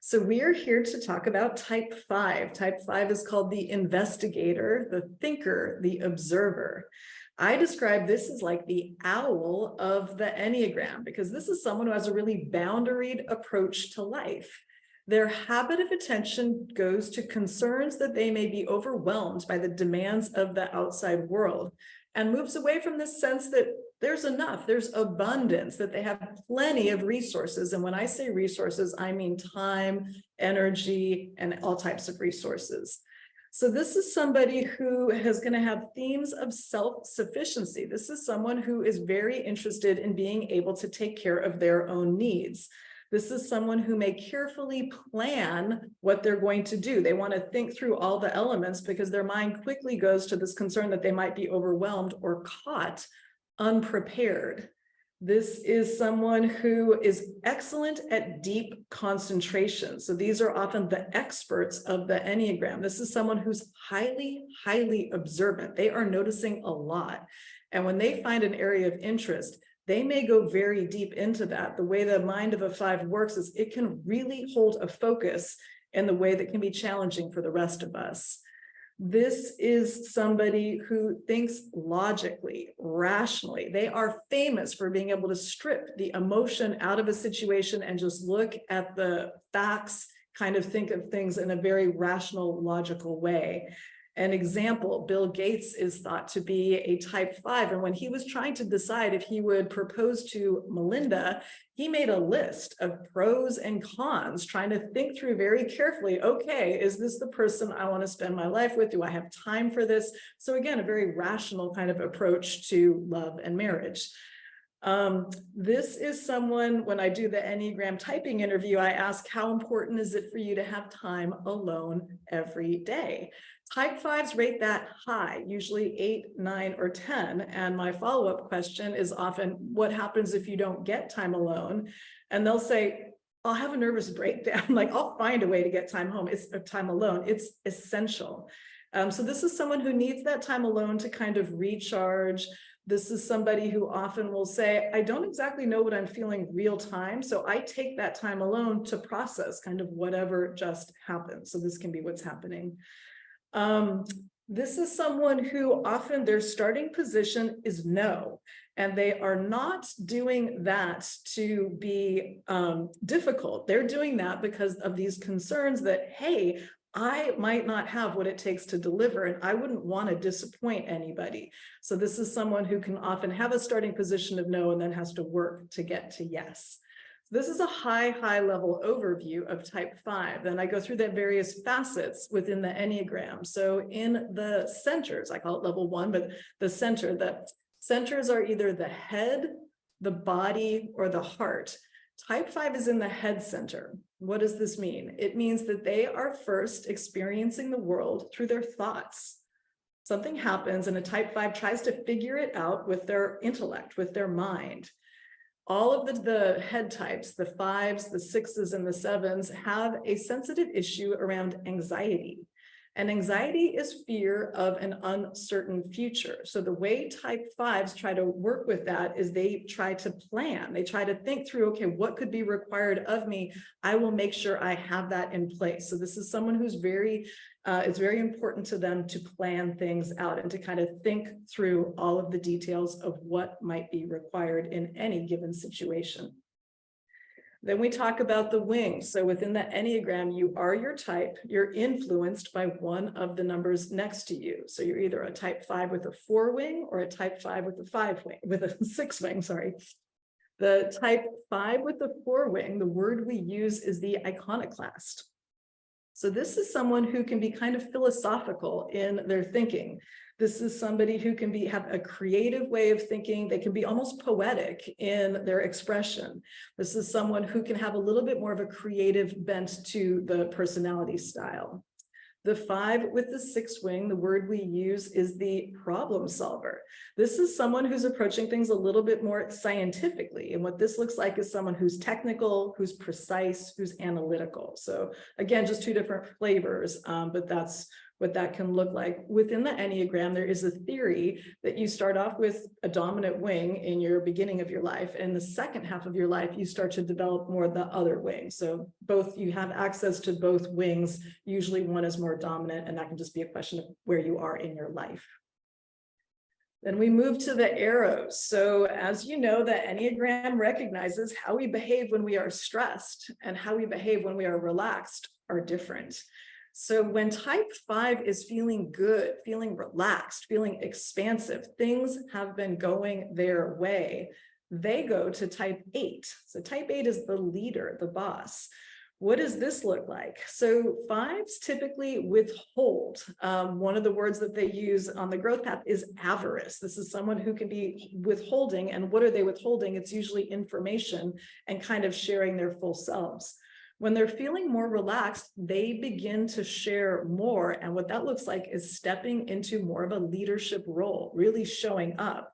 So we are here to talk about type 5. Type 5 is called the investigator, the thinker, the observer. I describe this as like the owl of the Enneagram because this is someone who has a really boundaried approach to life. Their habit of attention goes to concerns that they may be overwhelmed by the demands of the outside world and moves away from this sense that there's enough, there's abundance, that they have plenty of resources. And when I say resources, I mean time, energy, and all types of resources. So this is somebody who is going to have themes of self-sufficiency. This is someone who is very interested in being able to take care of their own needs. This is someone who may carefully plan what they're going to do. They want to think through all the elements because their mind quickly goes to this concern that they might be overwhelmed or caught unprepared. This is someone who is excellent at deep concentration. So these are often the experts of the Enneagram. This is someone who's highly, highly observant. They are noticing a lot. And when they find an area of interest, they may go very deep into that. The way the mind of a 5 works is it can really hold a focus in the way that can be challenging for the rest of us. This is somebody who thinks logically, rationally. They are famous for being able to strip the emotion out of a situation and just look at the facts, kind of think of things in a very rational, logical way. An example, Bill Gates is thought to be a type 5. And when he was trying to decide if he would propose to Melinda, he made a list of pros and cons, trying to think through very carefully, okay, is this the person I want to spend my life with? Do I have time for this? So again, a very rational kind of approach to love and marriage. This is someone, when I do the Enneagram typing interview, I ask, how important is it for you to have time alone every day? Type 5s rate that high, usually 8, 9, or 10. And my follow-up question is often, what happens if you don't get time alone? And they'll say, I'll have a nervous breakdown. Like, I'll find a way to get time home. It's time alone. It's essential. So this is someone who needs that time alone to kind of recharge. This is somebody who often will say, I don't exactly know what I'm feeling real time, so I take that time alone to process kind of whatever just happened. So this can be what's happening. This is someone who often their starting position is no, and they are not doing that to be difficult. They're doing that because of these concerns that, hey, I might not have what it takes to deliver, and I wouldn't want to disappoint anybody. So this is someone who can often have a starting position of no and then has to work to get to yes. This is a high level overview of type 5. Then I go through the various facets within the Enneagram. So in the centers, I call it level 1, but the centers are either the head, the body, or the heart. Type 5 is in the head center. What does this mean? It means that they are first experiencing the world through their thoughts. Something happens and a type 5 tries to figure it out with their intellect, with their mind. All of the head types, the 5s, the 6s, and the 7s have a sensitive issue around anxiety. And anxiety is fear of an uncertain future. So the way type 5s try to work with that is they try to plan. They try to think through, okay, what could be required of me? I will make sure I have that in place. So this is someone who's it's very important to them to plan things out and to kind of think through all of the details of what might be required in any given situation. Then we talk about the wings. So within the Enneagram, you are your type. You're influenced by one of the numbers next to you. So you're either a type 5 with a 4 wing or a type 5 with a 5 wing, with a 6 wing, sorry. The type 5 with the 4 wing, the word we use is the iconoclast. So this is someone who can be kind of philosophical in their thinking. This is somebody who can have a creative way of thinking. They can be almost poetic in their expression. This is someone who can have a little bit more of a creative bent to the personality style. The 5 with the 6 wing, the word we use is the problem solver. This is someone who's approaching things a little bit more scientifically. And what this looks like is someone who's technical, who's precise, who's analytical. So again, just 2 different flavors, but that's what that can look like. Within the Enneagram, there is a theory that you start off with a dominant wing in your beginning of your life, and the second half of your life, you start to develop more of the other wing. So both, you have access to both wings. Usually one is more dominant, and that can just be a question of where you are in your life. Then we move to the arrows. So as you know, the Enneagram recognizes how we behave when we are stressed and how we behave when we are relaxed are different. So when type 5 is feeling good, feeling relaxed, feeling expansive, things have been going their way, they go to type 8. So type 8 is the leader, the boss. What does this look like? So 5s typically withhold. One of the words that they use on the growth path is avarice. This is someone who can be withholding. And what are they withholding? It's usually information and kind of sharing their full selves. When they're feeling more relaxed, they begin to share more. And what that looks like is stepping into more of a leadership role, really showing up.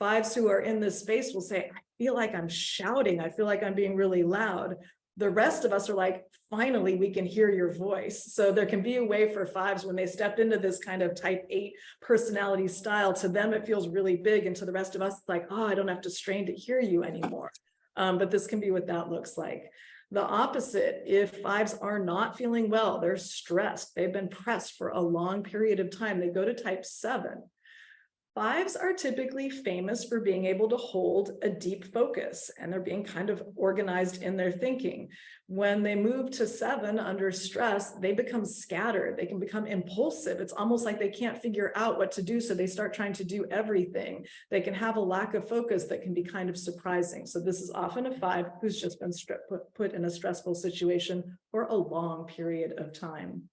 5s who are in this space will say, I feel like I'm shouting. I feel like I'm being really loud. The rest of us are like, finally, we can hear your voice. So there can be a way for 5s when they step into this kind of type 8 personality style, to them, it feels really big. And to the rest of us, it's like, oh, I don't have to strain to hear you anymore. But this can be what that looks like. The opposite, if 5s are not feeling well, they're stressed, they've been pressed for a long period of time, they go to type 7. 5s are typically famous for being able to hold a deep focus, and they're being kind of organized in their thinking. When they move to 7 under stress, they become scattered. They can become impulsive. It's almost like they can't figure out what to do, so they start trying to do everything. They can have a lack of focus that can be kind of surprising. So this is often a 5 who's just been put in a stressful situation for a long period of time.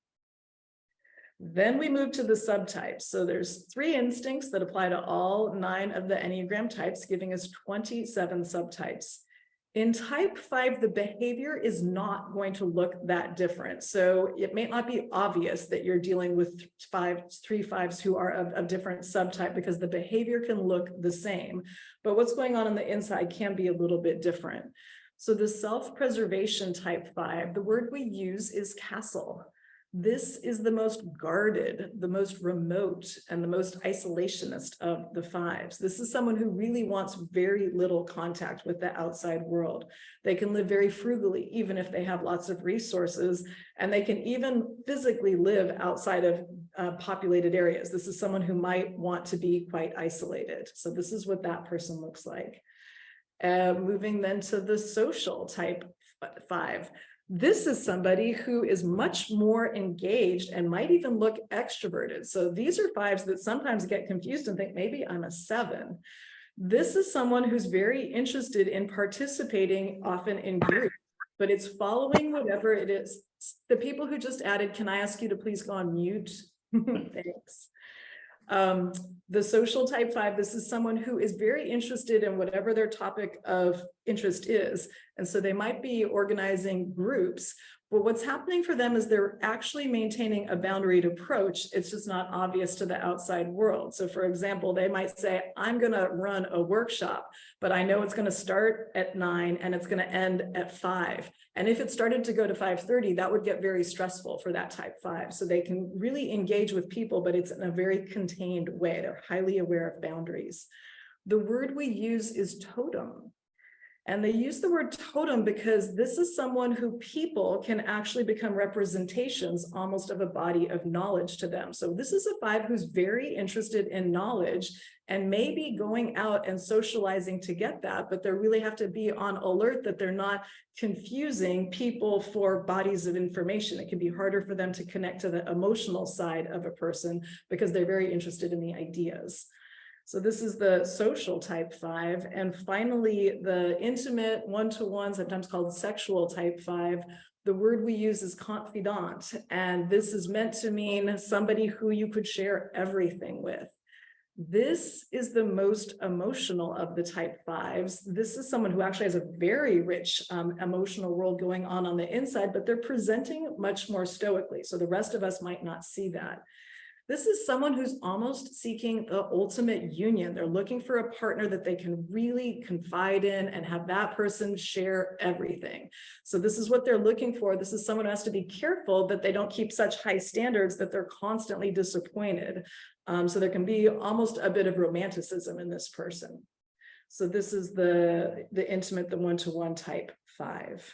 Then we move to the subtypes. So there's 3 instincts that apply to all 9 of the Enneagram types, giving us 27 subtypes. In type 5, the behavior is not going to look that different. So it may not be obvious that you're dealing with 3 5s who are of a different subtype, because the behavior can look the same, but what's going on the inside can be a little bit different. So the self-preservation type 5, the word we use is castle. This is the most guarded, the most remote, and the most isolationist of the 5s. This is someone who really wants very little contact with the outside world. They can live very frugally, even if they have lots of resources, and they can even physically live outside of populated areas. This is someone who might want to be quite isolated. So this is what that person looks like. Moving then to the social type 5. This is somebody who is much more engaged and might even look extroverted. So these are 5s that sometimes get confused and think, maybe I'm a 7. This is someone who's very interested in participating, often in groups, but it's following whatever it is. The people who just added, can I ask you to please go on mute? Thanks. The social type 5, this is someone who is very interested in whatever their topic of interest is. And so they might be organizing groups, but what's happening for them is they're actually maintaining a boundaried approach. It's just not obvious to the outside world. So for example, they might say, I'm going to run a workshop, but I know it's going to start at 9 and it's going to end at 5. And if it started to go to 5:30, that would get very stressful for that type 5. So they can really engage with people, but it's in a very contained way. They're highly aware of boundaries. The word we use is totem. And they use the word totem because this is someone who people can actually become representations almost of a body of knowledge to them. So this is a 5 who's very interested in knowledge and maybe going out and socializing to get that, but they really have to be on alert that they're not confusing people for bodies of information. It can be harder for them to connect to the emotional side of a person because they're very interested in the ideas. So this is the social type 5. And finally, the intimate one-to-one, sometimes called sexual type 5, the word we use is confidant. And this is meant to mean somebody who you could share everything with. This is the most emotional of the type 5s. This is someone who actually has a very rich emotional world going on the inside, but they're presenting much more stoically. So the rest of us might not see that. This is someone who's almost seeking the ultimate union. They're looking for a partner that they can really confide in and have that person share everything. So this is what they're looking for. This is someone who has to be careful that they don't keep such high standards that they're constantly disappointed. So there can be almost a bit of romanticism in this person. So this is the intimate, the one-to-one type 5.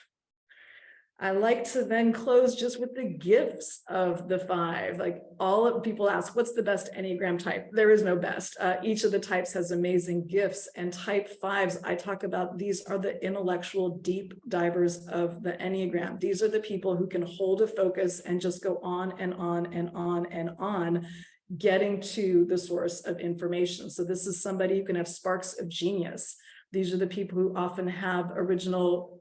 I like to then close just with the gifts of the 5. Like all of people ask, what's the best Enneagram type? There is no best. Each of the types has amazing gifts, and type 5s, I talk about, these are the intellectual deep divers of the Enneagram. These are the people who can hold a focus and just go on and on and on and on, getting to the source of information. So this is somebody who can have sparks of genius. These are the people who often have original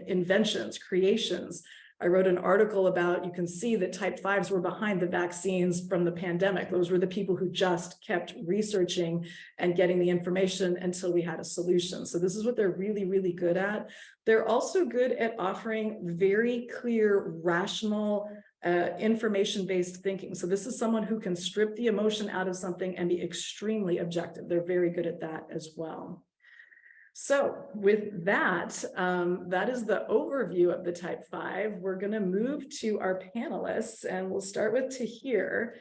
inventions, creations. I wrote an article about, you can see that type 5s were behind the vaccines from the pandemic. Those were the people who just kept researching and getting the information until we had a solution. So this is what they're really, really good at. They're also good at offering very clear, rational, information-based thinking. So this is someone who can strip the emotion out of something and be extremely objective. They're very good at that as well. So with that, that is the overview of the type 5. We're going to move to our panelists, and we'll start with Tahir.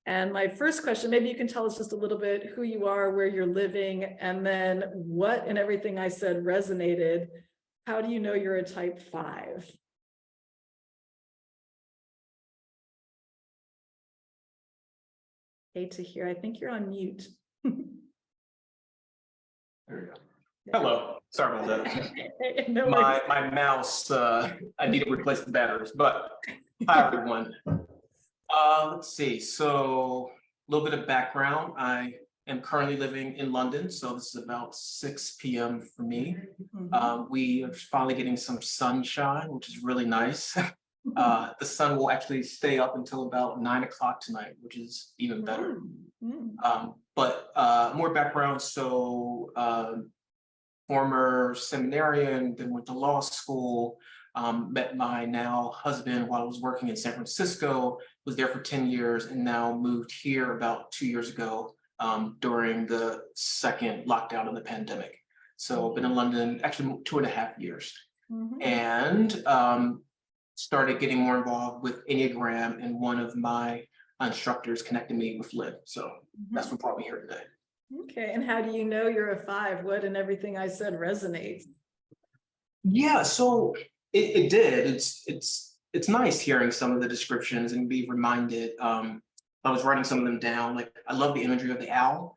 And my first question, maybe you can tell us just a little bit who you are, where you're living, and then what in everything I said resonated. How do you know you're a type 5? Hey, Tahir, I think you're on mute. There you go. Hello, sorry about that. No my mouse, I need to replace the batteries, but hi everyone. Let's see, so a little bit of background. I am currently living in London, so this is about 6 p.m. for me. We are finally getting some sunshine, which is really nice. The sun will actually stay up until about 9 o'clock tonight, which is even better. But more background, so former seminarian, then went to law school, met my now husband while I was working in San Francisco, was there for 10 years, and now moved here about 2 years ago during the second lockdown of the pandemic. So been in London actually 2.5 years. And started getting more involved with Enneagram, and one of my instructors connected me with Lynn. So that's what brought me here today. Okay, and how do you know you're a 5? What in everything I said resonates? Yeah, so it did. It's nice hearing some of the descriptions and be reminded. I was writing some of them down. Like, I love the imagery of the owl.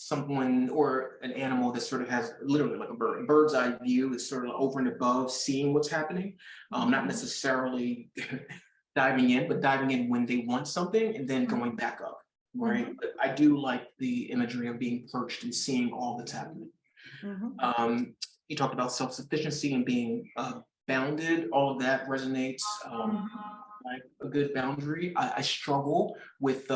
Someone or an animal that sort of has literally like a bird's eye view, is sort of over and above seeing what's happening, not necessarily diving in, but diving in when they want something and then going back up, right? But I do like the imagery of being perched and seeing all that's happening. You talked about self-sufficiency and being bounded. All of that resonates, like a good boundary. I struggle with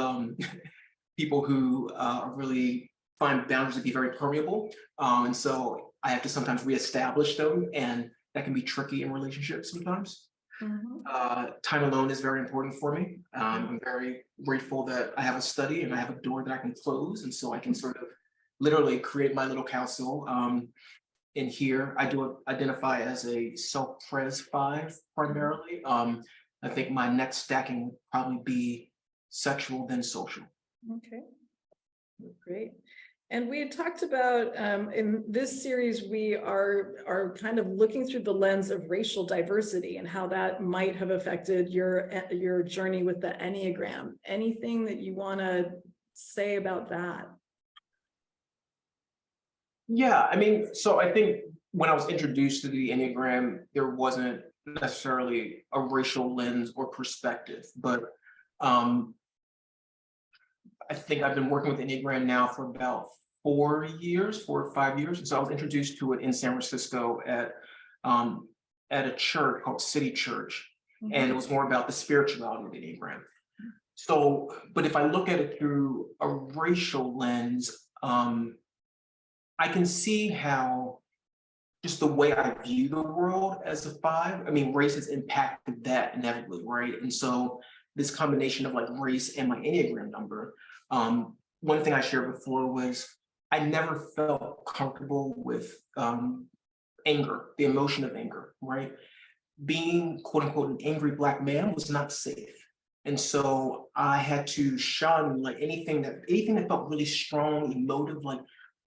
people who really find boundaries to be very permeable. And so I have to sometimes reestablish them, and that can be tricky in relationships sometimes. Time alone is very important for me. I'm very grateful that I have a study and I have a door that I can close, and so I can sort of literally create my little castle. In here, I do identify as a self-pres 5 primarily. I think my next stacking would probably be sexual, then social. Okay, great. And we had talked about, in this series, we are kind of looking through the lens of racial diversity and how that might have affected your journey with the Enneagram. Anything that you want to say about that? Yeah, I mean, so I think when I was introduced to the Enneagram, there wasn't necessarily a racial lens or perspective, but I think I've been working with Enneagram now for about 4 or 5 years. And so I was introduced to it in San Francisco at a church called City Church. And it was more about the spirituality of the Enneagram. So, but if I look at it through a racial lens, I can see how just the way I view the world as a 5, I mean, race has impacted that inevitably, right? And so this combination of like race and my Enneagram number. One thing I shared before was I never felt comfortable with anger, the emotion of anger, right? Being quote unquote an angry Black man was not safe. And so I had to shun like anything that felt really strong, emotive, like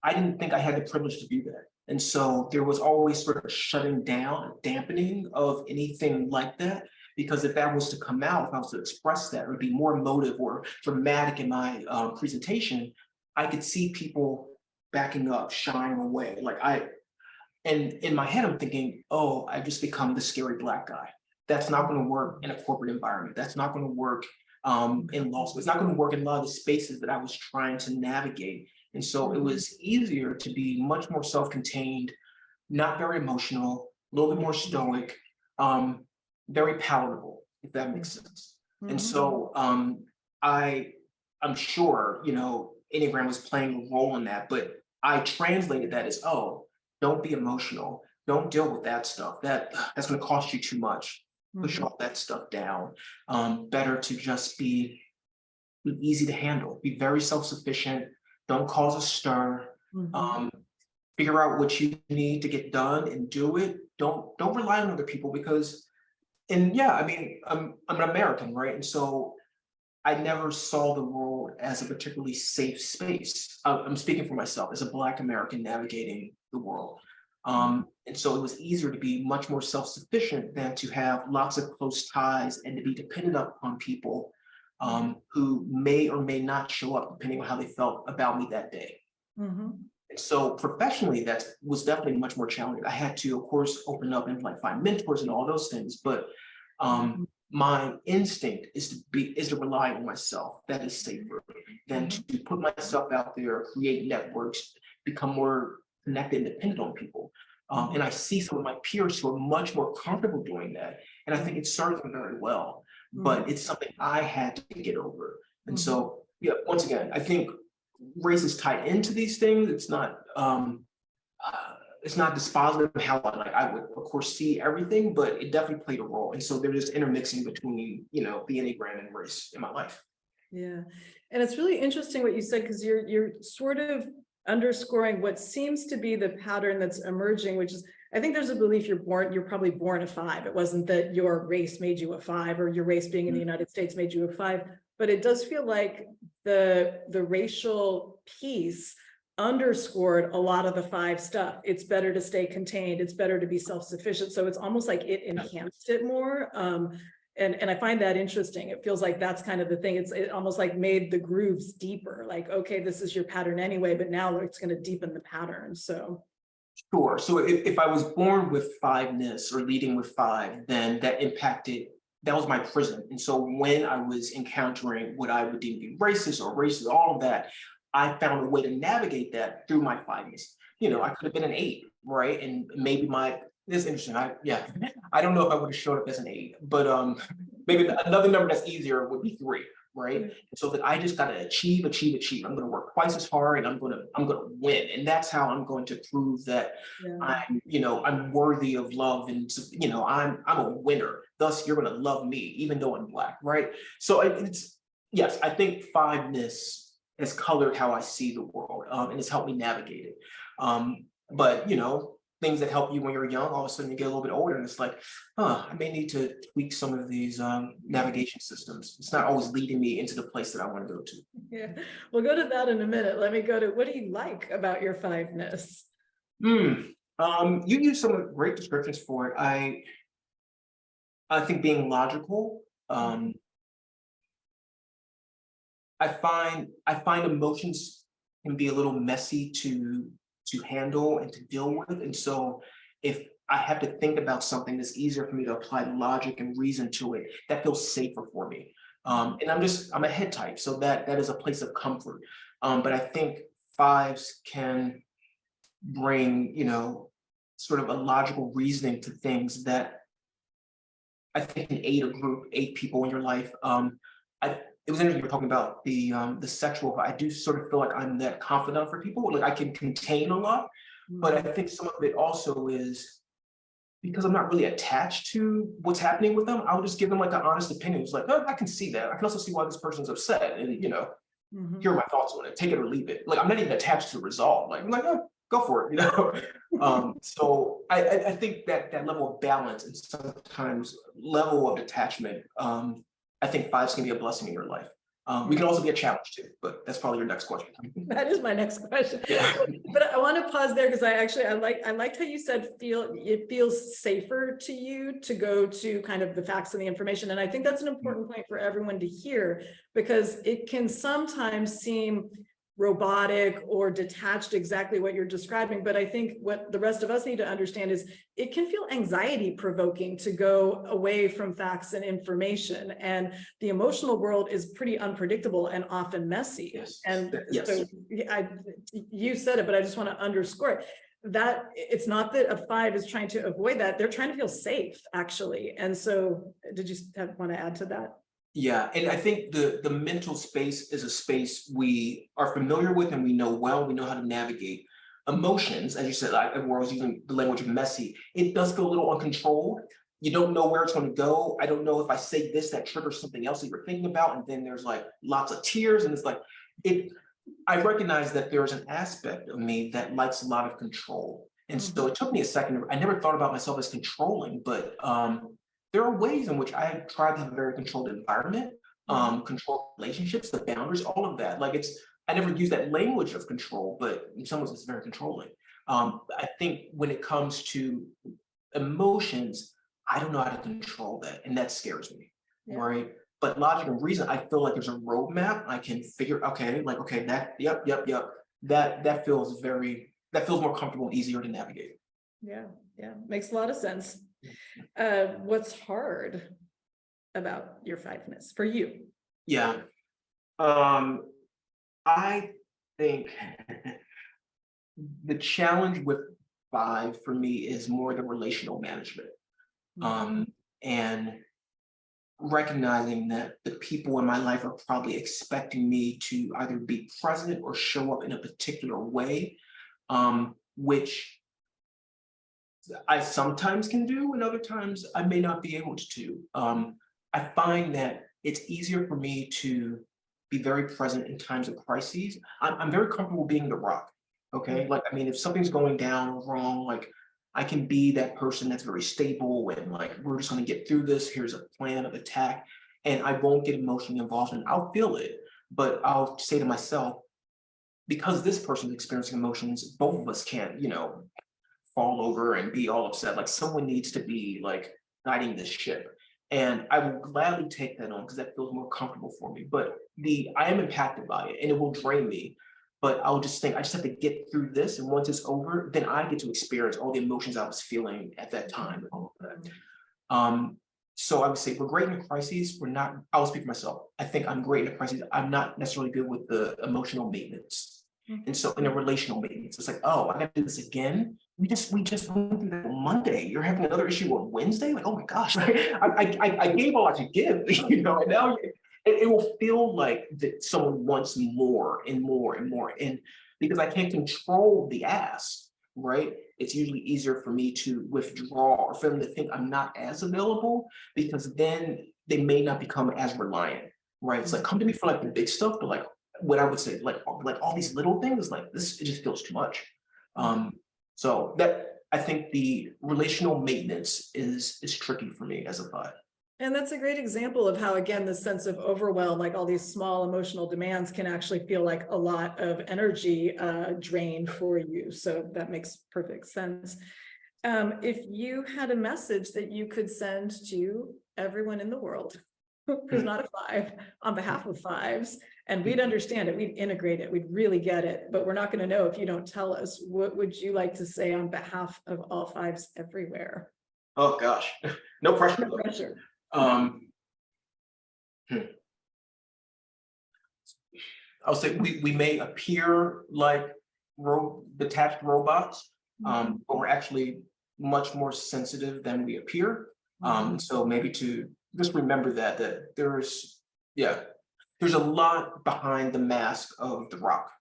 I didn't think I had the privilege to do that. And so there was always sort of shutting down, dampening of anything like that. Because if that was to come out, if I was to express that, or be more emotive or dramatic in my presentation, I could see people backing up, shying away. And in my head, I'm thinking, oh, I just become the scary Black guy. That's not going to work in a corporate environment. That's not going to work in law school. It's not going to work in a lot of the spaces that I was trying to navigate. And so it was easier to be much more self-contained, not very emotional, a little bit more stoic, very palatable, if that makes sense. And so I'm sure, Enneagram was playing a role in that, but I translated that as, oh, don't be emotional. Don't deal with that stuff. That's going to cost you too much. Push all that stuff down. Better to just be easy to handle. Be very self-sufficient. Don't cause a stir. Figure out what you need to get done and do it. Don't rely on other people because, and yeah, I mean, I'm an American, right? And so I never saw the world as a particularly safe space. I'm speaking for myself as a Black American navigating the world. And so it was easier to be much more self-sufficient than to have lots of close ties and to be dependent upon people who may or may not show up depending on how they felt about me that day. And so professionally, that was definitely much more challenging. I had to, of course, open up and like find mentors and all those things, but my instinct is to rely on myself. That is safer than to put myself out there, create networks, become more connected and dependent on people. And I see some of my peers who are much more comfortable doing that. And I think it serves them very well, but it's something I had to get over. And so, yeah, once again, I think race is tied into these things. It's not dispositive of how I would of course see everything, but it definitely played a role. And so they're just intermixing between, the Enneagram and race in my life. Yeah. And it's really interesting what you said, because you're sort of underscoring what seems to be the pattern that's emerging, which is, I think there's a belief you're probably born a 5. It wasn't that your race made you a 5 or your race being in the United States made you a 5, but it does feel like the racial piece underscored a lot of the 5 stuff. It's better to stay contained. It's better to be self-sufficient. So it's almost like it enhanced it more. And I find that interesting. It feels like that's kind of the thing. It almost like made the grooves deeper. Like, okay, this is your pattern anyway, but now it's going to deepen the pattern. So. Sure. So if I was born with 5-ness or leading with 5, then that was my prison. And so when I was encountering what I would deem to be racist or racist, all of that, I found a way to navigate that through my 5-ness. I could have been an 8, right? And maybe this is interesting. I don't know if I would have showed up as an 8, but maybe another number that's easier would be 3, right? And so that I just gotta achieve. I'm gonna work twice as hard and I'm gonna win. And that's how I'm going to prove that I'm worthy of love, and I'm a winner. Thus, you're gonna love me, even though I'm Black, right? So yes, I think 5-ness has colored how I see the world, and it's helped me navigate it. But things that help you when you're young, all of a sudden you get a little bit older and it's like, I may need to tweak some of these navigation systems. It's not always leading me into the place that I want to go to. Yeah, we'll go to that in a minute. Let me go to, what do you like about your 5-ness? You use some great descriptions for it. I think being logical. I find emotions can be a little messy to handle and to deal with. And so if I have to think about something, that's easier for me to apply logic and reason to it. That feels safer for me. And I'm a head type, so that is a place of comfort. But I think 5s can bring, sort of a logical reasoning to things that I think can aid a group, 8 people in your life. It was interesting you were talking about the sexual. I do sort of feel like I'm that confidant for people. Like I can contain a lot, but I think some of it also is because I'm not really attached to what's happening with them, I'll just give them like an honest opinion. It's like, oh, I can see that. I can also see why this person's upset. And, Mhm. here are my thoughts on it. Take it or leave it. Like, I'm not even attached to the result. Like, I'm like, oh, go for it. So I think that level of balance and sometimes level of detachment, I think fives can be a blessing in your life. We can also be a challenge too, but that's probably your next question. That is my next question. Yeah. But I want to pause there because I liked how you said it feels safer to you to go to kind of the facts and the information. And I think that's an important point for everyone to hear, because it can sometimes seem robotic or detached, exactly what you're describing. But I think what the rest of us need to understand is it can feel anxiety provoking to go away from facts and information. And the emotional world is pretty unpredictable and often messy. Yes. And Yes. so you said it, but I just want to underscore it, that it's not that a five is trying to avoid that. They're trying to feel safe, actually. And so did you want to add to that? Yeah, and I think the mental space is a space we are familiar with and we know well, we know how to navigate. Emotions, as you said, I was using the language of messy, it does feel a little uncontrolled. You don't know where it's going to go. I don't know if I say this, that triggers something else that you're thinking about, and then there's like lots of tears, and it's like, I recognize that there's an aspect of me that likes a lot of control. And so it took me a second. I never thought about myself as controlling, but there are ways in which I try to have a very controlled environment, controlled relationships, the boundaries, all of that. Like, I never use that language of control, but in some ways it's very controlling. I think when it comes to emotions, I don't know how to control that, and that scares me, Yeah. right? But logic and reason, I feel like there's a roadmap I can figure. Okay, like, okay, yep. That feels more comfortable and easier to navigate. Yeah, makes a lot of sense. What's hard about your fiveness for you? Yeah, I think the challenge with five for me is more the relational management, and recognizing that the people in my life are probably expecting me to either be present or show up in a particular way, which I sometimes can do, and other times I may not be able to do. I find that it's easier for me to be very present in times of crises. I'm very comfortable being the rock. Okay. Like, I mean, if something's going down wrong, like, I can be that person that's very stable and like, we're just going to get through this. Here's a plan of attack. And I won't get emotionally involved, and I'll feel it. But I'll say to myself, because this person's experiencing emotions, both of us can't, fall over and be all upset. Like, someone needs to be like guiding this ship. And I will gladly take that on because that feels more comfortable for me. But I am impacted by it and it will drain me. But I'll just think I just have to get through this. And once it's over, then I get to experience all the emotions I was feeling at that time and all of that. So I would say we're great in crises. We're not, I'll speak for myself. I think I'm great in a crisis. I'm not necessarily good with the emotional maintenance. And so in a relational maintenance, it's like, oh, I got to do this again. We just went through that on Monday. You're having another issue on Wednesday. Like, oh my gosh, right? I gave all I could give, and now it will feel like that someone wants more and more and more. And because I can't control the ask, right? It's usually easier for me to withdraw or for them to think I'm not as available, because then they may not become as reliant, right? It's like, come to me for like the big stuff, but like what I would say, like all these little things, like this, it just feels too much. So that, I think the relational maintenance is tricky for me as a five. And that's a great example of how, again, the sense of overwhelm, like all these small emotional demands, can actually feel like a lot of energy drain for you. So that makes perfect sense. If you had a message that you could send to everyone in the world who's not a five, on behalf of fives, and we'd understand it, we'd integrate it, we'd really get it, but we're not going to know if you don't tell us, what would you like to say on behalf of all fives everywhere? Oh gosh, no pressure. No pressure. I'll say we may appear like detached robots, but we're actually much more sensitive than we appear. So maybe to just remember that there's a lot behind the mask of the rock,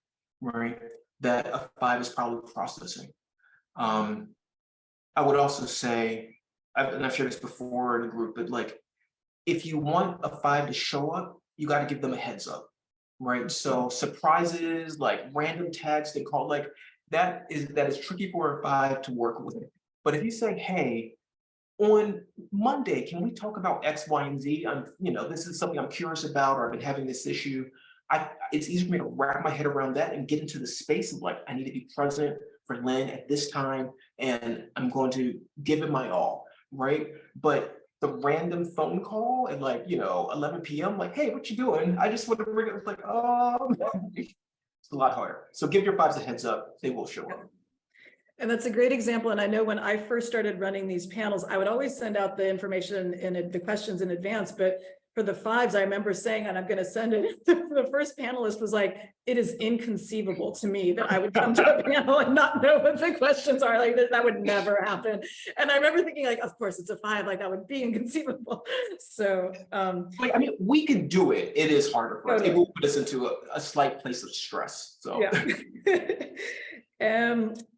right? That a five is probably processing. I would also say and I've shared this before in a group, but like, if you want a 5 to show up, you got to give them a heads up, right? So surprises, like random tags, they call like that is tricky for a 5 to work with. But if you say, hey, on Monday, can we talk about X, Y, and Z? This is something I'm curious about, or I've been having this issue. It's easy for me to wrap my head around that and get into the space of like, I need to be present for Lynn at this time, and I'm going to give it my all, right? But the random phone call at like, 11 p.m., like, hey, what you doing? I just want to bring it, like, it's a lot harder. So give your 5s a heads up, they will show up. And that's a great example. And I know when I first started running these panels, I would always send out the information and the questions in advance. But for the 5s, I remember saying, and I'm going to send it. The first panelist was like, it is inconceivable to me that I would come to a panel and not know what the questions are. Like that would never happen. And I remember thinking, like, of course it's a 5, like that would be inconceivable. So we can do it. It is harder for us. Totally. It will put us into a slight place of stress. So yeah.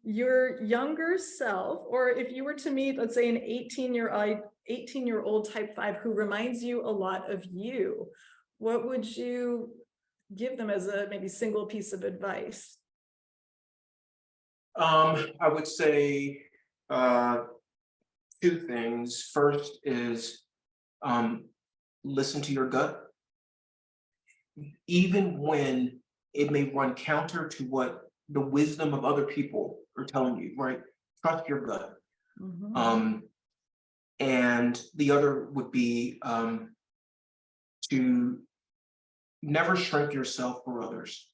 Your younger self, or if you were to meet, let's say, an 18-year-old type 5 who reminds you a lot of you, what would you give them as a maybe single piece of advice? I would say 2 things. First is listen to your gut, even when it may run counter to what the wisdom of other people are telling you, right? Trust your gut. Mm-hmm. And the other would be to never shrink yourself for others.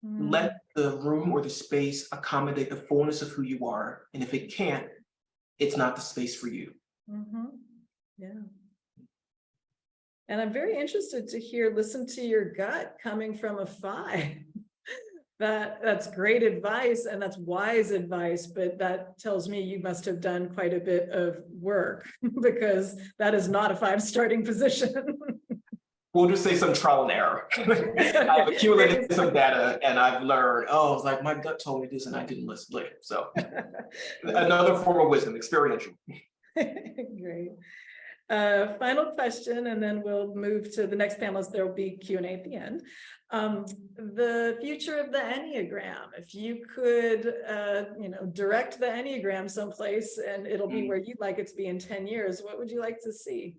Let the room or the space accommodate the fullness of who you are. And if it can't, it's not the space for you. Mm-hmm. Yeah. And I'm very interested to hear, listen to your gut coming from a 5. That's great advice, and that's wise advice, but that tells me you must have done quite a bit of work because that is not a 5 starting position. We'll just say some trial and error. I've accumulated some data and I've learned, it's like my gut told me this and I didn't listen later. So another form of wisdom, experiential. Great. Final question, and then we'll move to the next panelist. There will be Q&A at the end. The future of the Enneagram. If you could, direct the Enneagram someplace and it'll be where you'd like it to be in 10 years, what would you like to see?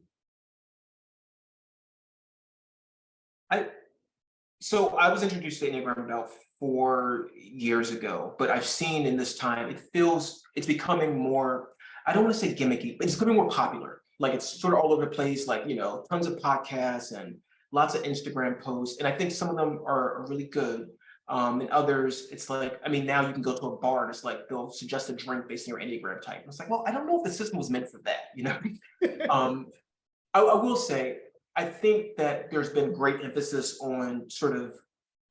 So I was introduced to Enneagram about 4 years ago, but I've seen in this time, it's becoming more, I don't want to say gimmicky, but it's becoming more popular. Like it's sort of all over the place, like, tons of podcasts and lots of Instagram posts. And I think some of them are really good. And others, it's like, now you can go to a bar and it's like, they'll suggest a drink based on your Enneagram type. And it's like, well, I don't know if the system was meant for that, I will say, I think that there's been great emphasis on sort of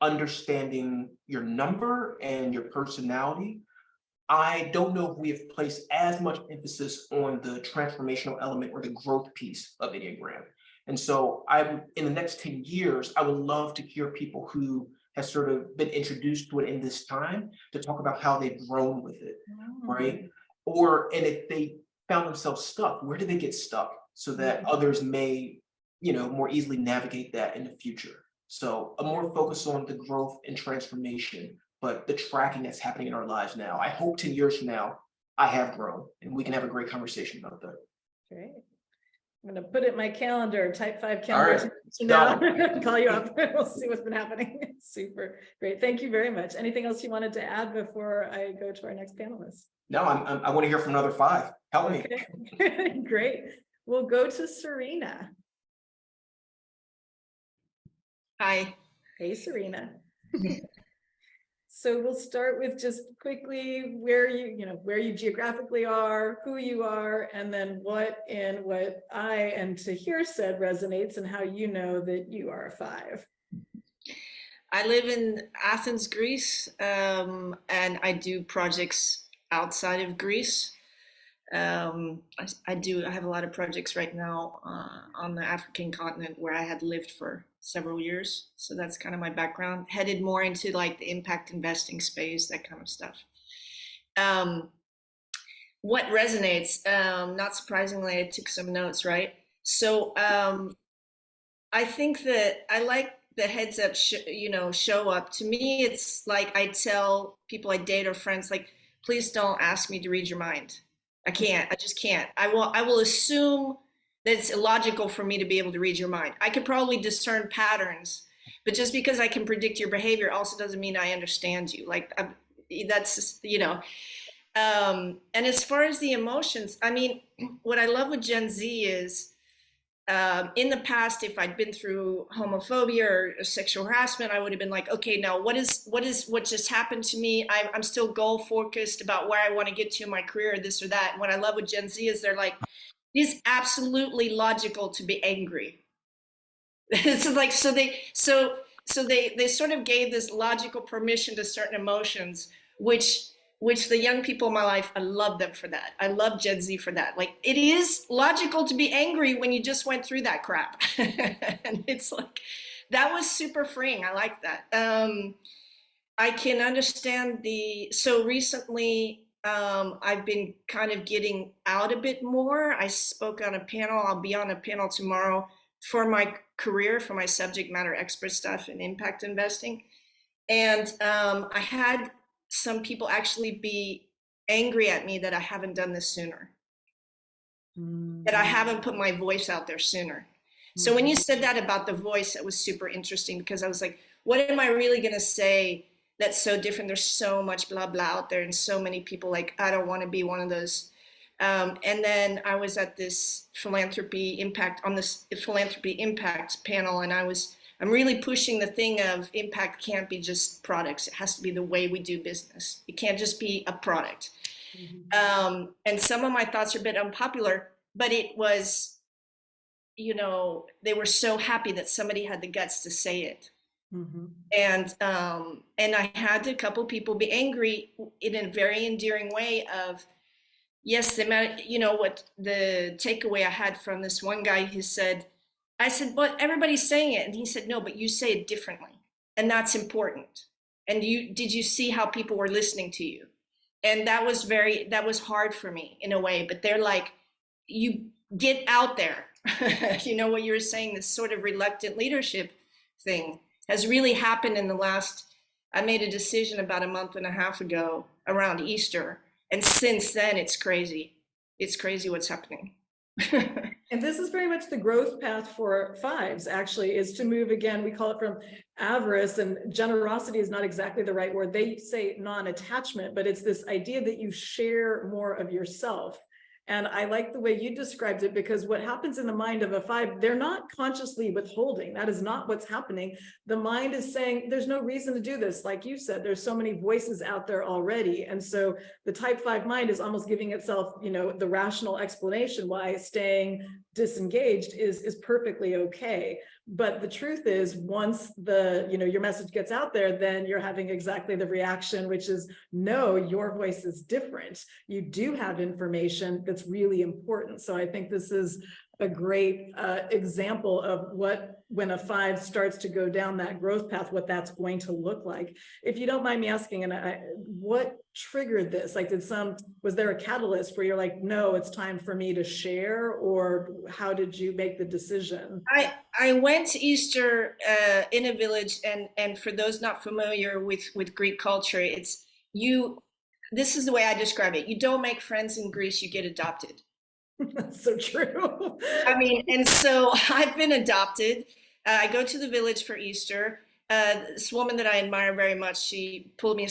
understanding your number and your personality. I don't know if we have placed as much emphasis on the transformational element or the growth piece of Enneagram. And so in the next 10 years, I would love to hear people who have sort of been introduced to it in this time to talk about how they've grown with it, right? And if they found themselves stuck, where did they get stuck so that others may, more easily navigate that in the future. So a more focus on the growth and transformation, but the tracking that's happening in our lives now. I hope 10 years from now, I have grown and we can have a great conversation about that. Great. I'm going to put it in my calendar, type 5 calendar. All right. Now, call you up. We'll see what's been happening. Super great. Thank you very much. Anything else you wanted to add before I go to our next panelist? No, I want to hear from another 5. Help me. Great. We'll go to Serena. Hi. Hey, Serena. So we'll start with just quickly where you geographically are, who you are, and then what I and Tahir said resonates and how you know that you are a 5. I live in Athens, Greece, and I do projects outside of Greece. I have a lot of projects right now on the African continent where I had lived for several years. So that's kind of my background, headed more into like the impact investing space, that kind of stuff. what resonates? Not surprisingly, I took some notes, right? So I think that I like the heads up, show up. To me, it's like I tell people I date or friends, like, please don't ask me to read your mind. I can't. I just can't. I will assume that it's illogical for me to be able to read your mind. I could probably discern patterns, but just because I can predict your behavior also doesn't mean I understand you. Like that's and as far as the emotions, I mean, what I love with Gen Z is in the past, if I'd been through homophobia or sexual harassment, I would have been like, okay, now what just happened to me? I'm still goal focused about where I want to get to in my career, or this or that. And what I love with Gen Z is they're like, it's absolutely logical to be angry. It's like so they sort of gave this logical permission to certain emotions, which the young people in my life, I love them for that. I love Gen Z for that. Like, it is logical to be angry when you just went through that crap. And it's like, that was super freeing. I like that. I can understand so recently, I've been kind of getting out a bit more. I spoke on a panel. I'll be on a panel tomorrow for my career, for my subject matter expert stuff in impact investing. And I had some people actually be angry at me that I haven't done this sooner, that I haven't put my voice out there sooner. So when you said that about the voice, it was super interesting, because I was like, what am I really going to say that's so different? There's so much blah, blah out there, and so many people like, I don't want to be one of those. And then I was at this philanthropy impact panel, and I'm really pushing the thing of impact can't be just products. It has to be the way we do business. It can't just be a product. And some of my thoughts are a bit unpopular, but it was, they were so happy that somebody had the guts to say it. And I had a couple people be angry in a very endearing way of, yes, what the takeaway I had from this one guy who said, I said, but everybody's saying it. And he said, no, but you say it differently. And that's important. And did you see how people were listening to you? And that was hard for me in a way, but they're like, you get out there. What you were saying, this sort of reluctant leadership thing has really happened in I made a decision about a month and a half ago around Easter. And since then, it's crazy. It's crazy what's happening. And this is very much the growth path for fives, actually, is to move again. We call it from avarice, and generosity is not exactly the right word. They say non-attachment, but it's this idea that you share more of yourself. And I like the way you described it, because what happens in the mind of a five, they're not consciously withholding. That is not what's happening. The mind is saying, there's no reason to do this. Like you said, there's so many voices out there already. And so the type 5 mind is almost giving itself, the rational explanation why staying disengaged is perfectly okay. But the truth is, once your message gets out there, then you're having exactly the reaction, which is, no, your voice is different. You do have information that's really important. So I think this is a great example of when a 5 starts to go down that growth path, what that's going to look like. If you don't mind me asking, what triggered this? Like, was there a catalyst where you're like, no, it's time for me to share? Or how did you make the decision? I went to Easter in a village, and for those not familiar with Greek culture, this is the way I describe it. You don't make friends in Greece, you get adopted. That's so true. I mean, and so I've been adopted. I go to the village for Easter. This woman that I admire very much, she pulled me,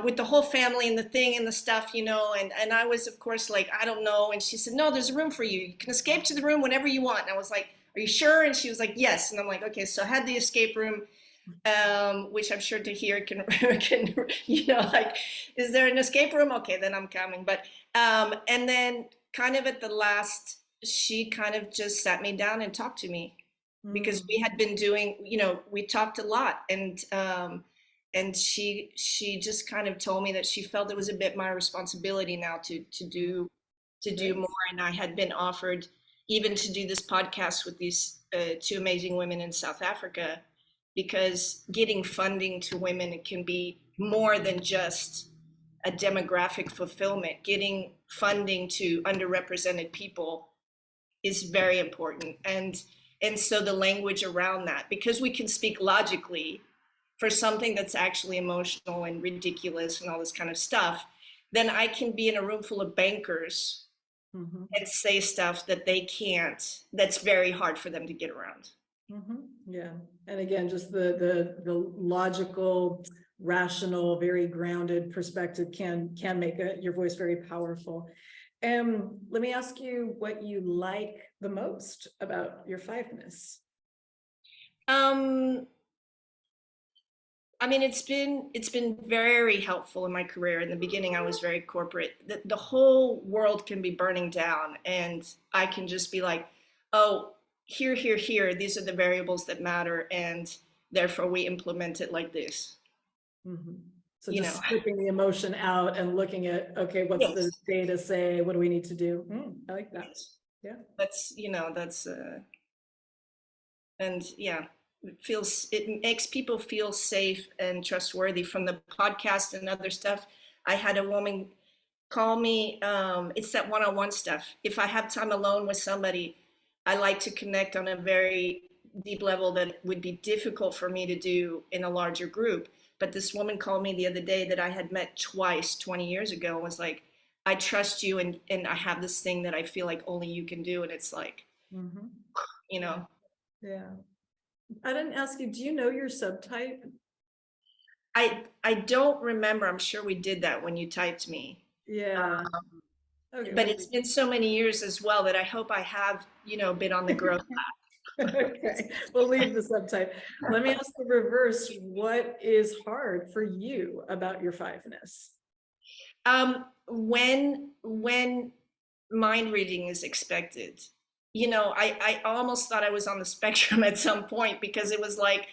with the whole family and the thing and the stuff, and I was, of course, like, I don't know. And she said, no, there's a room for you. You can escape to the room whenever you want. And I was like, are you sure? And she was like, yes. And I'm like, okay. So I had the escape room, which I'm sure Tahir can, like, is there an escape room? Okay, then I'm coming. But, and then kind of at the last, she kind of just sat me down and talked to me, because we had been doing, we talked a lot, and she just kind of told me that she felt it was a bit my responsibility now to do more. And I had been offered even to do this podcast with these 2 amazing women in South Africa, because getting funding to women, it can be more than just a demographic fulfillment, getting funding to underrepresented people is very important. And so the language around that, because we can speak logically for something that's actually emotional and ridiculous and all this kind of stuff, then I can be in a room full of bankers and say stuff that they can't, that's very hard for them to get around. Yeah. And again, just the logical, rational, very grounded perspective can make your voice very powerful. Let me ask you what you like the most about your fiveness. I mean, it's been very helpful in my career. In the beginning, I was very corporate. The whole world can be burning down, and I can just be like, oh, here, these are the variables that matter, and therefore we implement it like this. So just stripping the emotion out and looking at, okay, what's the data say? What do we need to do? I like that. Yeah. That's, and yeah. It makes people feel safe and trustworthy. From the podcast and other stuff, I had a woman call me, it's that one-on-one stuff. If I have time alone with somebody, I like to connect on a very deep level that would be difficult for me to do in a larger group. But this woman called me the other day that I had met twice 20 years ago and was like, I trust you, and I have this thing that I feel like only you can do. And it's like, Yeah. I didn't ask you, do you know your subtype? I don't remember. I'm sure we did that when you typed me. Yeah. Okay, but it's been so many years as well that I hope I have, been on the growth path. Okay, we'll leave the subtype. Let me ask the reverse. What is hard for you about your fiveness? When mind reading is expected. I almost thought I was on the spectrum at some point, because it was like,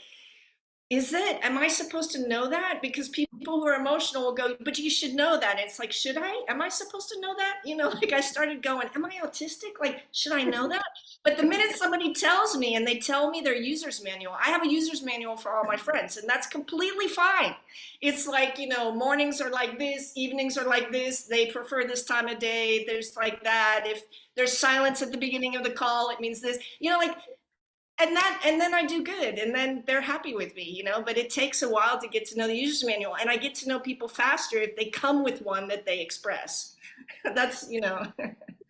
am I supposed to know that? Because people who are emotional will go, but you should know that. And it's like, should I? Am I supposed to know that? Like I started going, am I autistic? Like, should I know that? But the minute somebody tells me and they tell me their user's manual, I have a user's manual for all my friends, and that's completely fine. It's like, mornings are like this, evenings are like this, they prefer this time of day, there's like that. If there's silence at the beginning of the call, it means this, and then I do good, and then they're happy with me, but it takes a while to get to know the user's manual, and I get to know people faster if they come with one that they express. That's,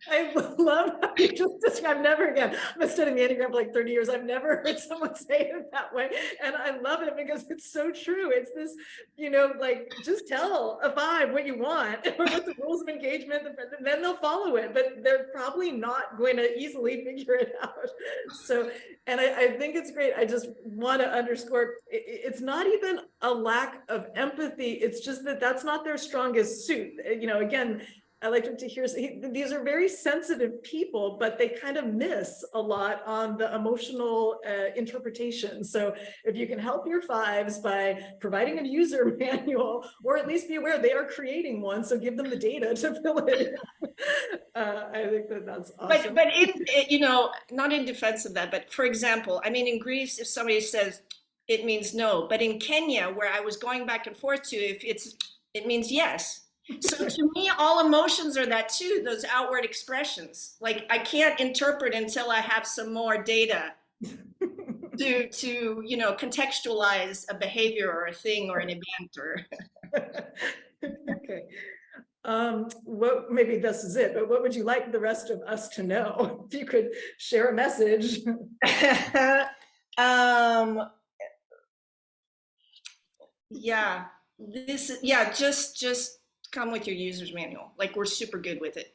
I love how you just described. Never again. I've been studying the Enneagram for like 30 years. I've never heard someone say it that way. And I love it because it's so true. It's this, like, just tell a five what you want or what the rules of engagement, and then they'll follow it, but they're probably not going to easily figure it out. So, and I think it's great. I just want to underscore, it's not even a lack of empathy. It's just that that's not their strongest suit. Again, I like to hear, these are very sensitive people, but they kind of miss a lot on the emotional interpretation. So if you can help your fives by providing a user manual, or at least be aware they are creating one, so give them the data to fill it in. I think that's awesome. But not in defense of that, but for example, I mean, in Greece, if somebody says it means no, but in Kenya, where I was going back and forth to, it means yes. So to me, all emotions are that too, those outward expressions. Like, I can't interpret until I have some more data to contextualize a behavior or a thing or an event or. Okay. Maybe this is it, but what would you like the rest of us to know? If you could share a message. Just come with your user's manual. Like, we're super good with it.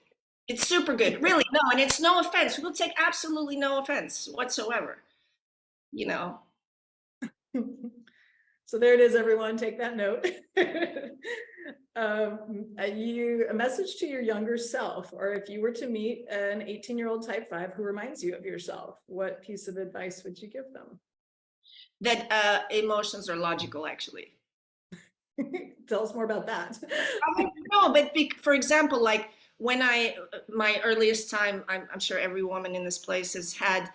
It's super good, really. No, and it's no offense. We'll take absolutely no offense whatsoever. So there it is, everyone. Take that note. A message to your younger self, or if you were to meet an 18-year-old type 5 who reminds you of yourself, what piece of advice would you give them? That emotions are logical, actually. Tell us more about that. No, but for example, like when my earliest time, I'm sure every woman in this place has had,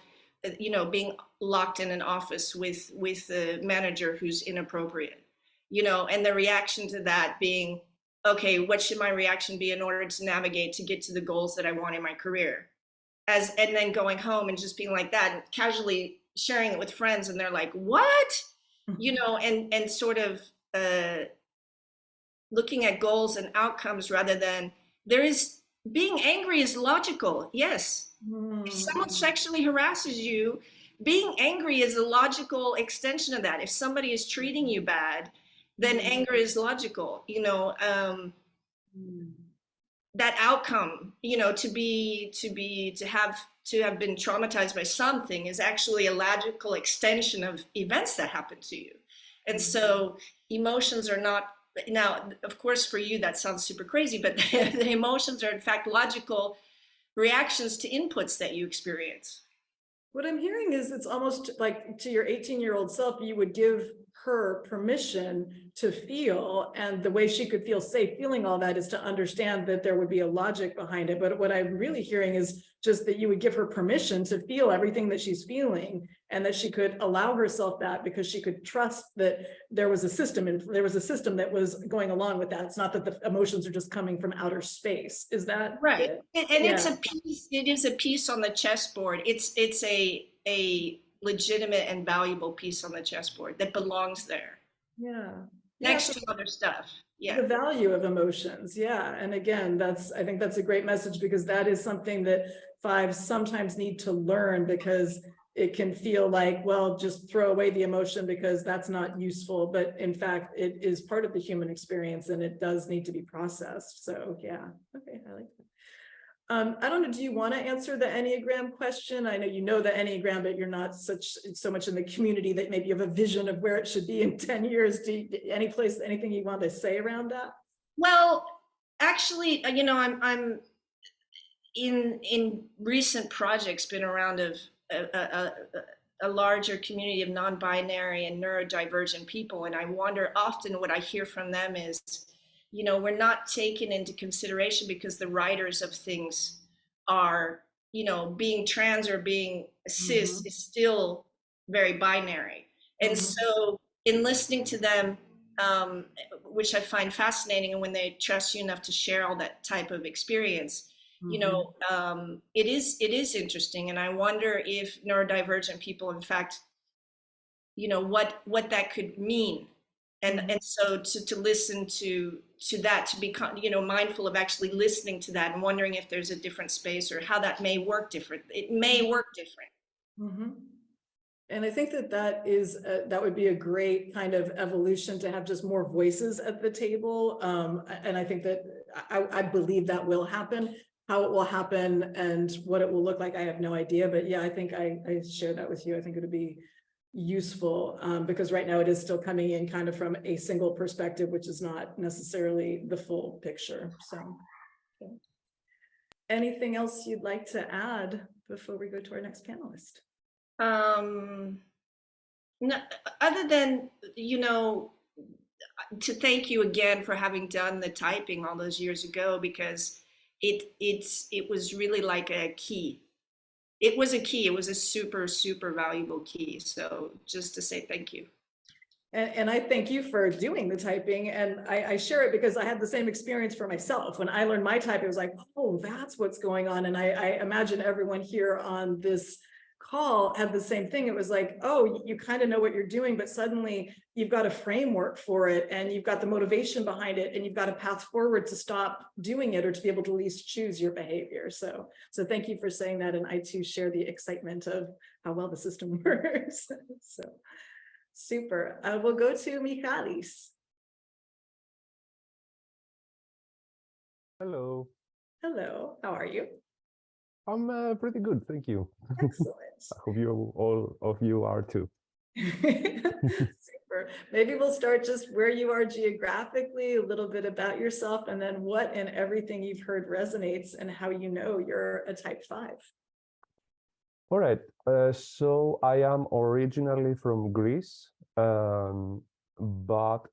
being locked in an office with a manager who's inappropriate, and the reaction to that being, okay, what should my reaction be in order to navigate to get to the goals that I want in my career? And then going home and just being like that and casually sharing it with friends, and they're like, what? You know, and sort of looking at goals and outcomes rather than being angry is logical. Yes. If someone sexually harasses you, being angry is a logical extension of that. If somebody is treating you bad, then anger is logical, you know. That outcome, you know, to have been traumatized by something is actually a logical extension of events that happen to you. And so emotions are not, now of course for you that sounds super crazy, but the emotions are in fact logical reactions to inputs that you experience. What I'm hearing is it's almost like to your 18-year-old self, you would give her permission to feel, and the way she could feel safe feeling all that is to understand that there would be a logic behind it. But what I'm really hearing is just that you would give her permission to feel everything that she's feeling, and that she could allow herself that because she could trust that there was a system, and there was a system that was going along with that. It's not that the emotions are just coming from outer space. Is that right? it? And it's a piece, it is a piece on the chessboard. It's a legitimate and valuable piece on the chessboard that belongs there. Yeah. Next to other stuff. Yeah. The value of emotions. Yeah. And again, I think that's a great message, because that is something that fives sometimes need to learn, because it can feel like, well, just throw away the emotion because that's not useful. But in fact, it is part of the human experience, and it does need to be processed. So yeah. Okay. I like that. I don't know, do you want to answer the Enneagram question? I know you know the Enneagram, but you're not so much in the community that maybe you have a vision of where it should be in 10 years. Anything you want to say around that? Well, actually, you know, I'm in recent projects been around of a larger community of non-binary and neurodivergent people, and I wonder often what I hear from them is, you know, we're not taken into consideration because the writers of things are, you know, being trans or being cis is still very binary. And so in listening to them, which I find fascinating, and when they trust you enough to share all that type of experience, you know, it is interesting. And I wonder if neurodivergent people, in fact, you know, what that could mean. And so to listen to that, to become, you know, mindful of actually listening to that and wondering if there's a different space or how that may work different. It may work different. And I think that would be a great kind of evolution, to have just more voices at the table. And I think that I believe that will happen. How it will happen and what it will look like, I have no idea. But yeah, I think I share that with you. I think it would be useful, because right now it is still coming in kind of from a single perspective, which is not necessarily the full picture. So okay. Anything else you'd like to add before we go to our next panelist? No, other than, you know, to thank you again for having done the typing all those years ago, because it was really like a key. It was a key. It was a super valuable key. So just to say thank you. And I thank you for doing the typing, and I share it because I had the same experience for myself. When I learned my type, it was like, oh, that's what's going on. And I imagine everyone here on this call had the same thing. It was like, oh, you kind of know what you're doing, but suddenly you've got a framework for it, and you've got the motivation behind it, and you've got a path forward to stop doing it, or to be able to at least choose your behavior. So thank you for saying that. And I too share the excitement of how well the system works. So super. We'll go to Michalis. Hello. Hello, how are you? I'm pretty good, thank you. Excellent. I hope all of you are too. Super. Maybe we'll start just where you are geographically, a little bit about yourself, and then what in everything you've heard resonates, and how you know you're a type 5. All right. So I am originally from Greece, but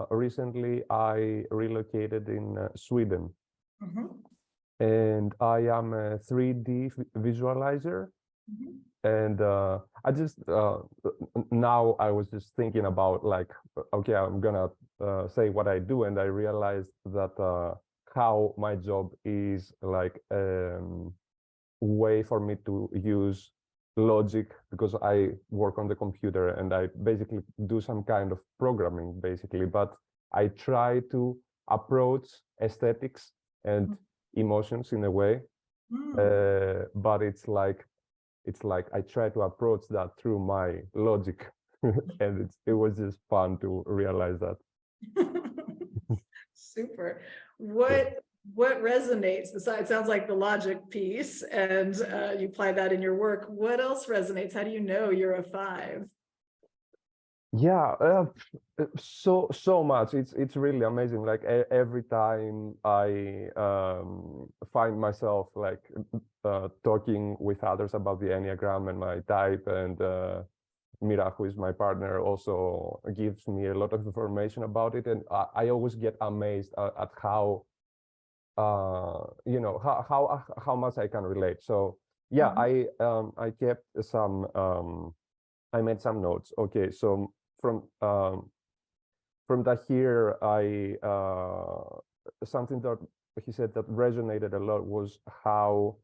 recently I relocated in Sweden. And I am a 3D visualizer. And I just now I was just thinking about like, okay, I'm gonna say what I do, and I realized that how my job is like way for me to use logic, because I work on the computer and I basically do some kind of programming basically, but I try to approach aesthetics and emotions in a way, but it's like I try to approach that through my logic. And it was just fun to realize that. Super. Yeah. What resonates besides, sounds like the logic piece, and you apply that in your work. What else resonates? How do you know you're a 5? Yeah, so much. It's really amazing. Like every time I find myself like talking with others about the Enneagram and my type, and Mira, who is my partner, also gives me a lot of information about it, and I always get amazed at how you know how much I can relate. So yeah, I kept some I made some notes. Okay, so from that here, I something that he said that resonated a lot was how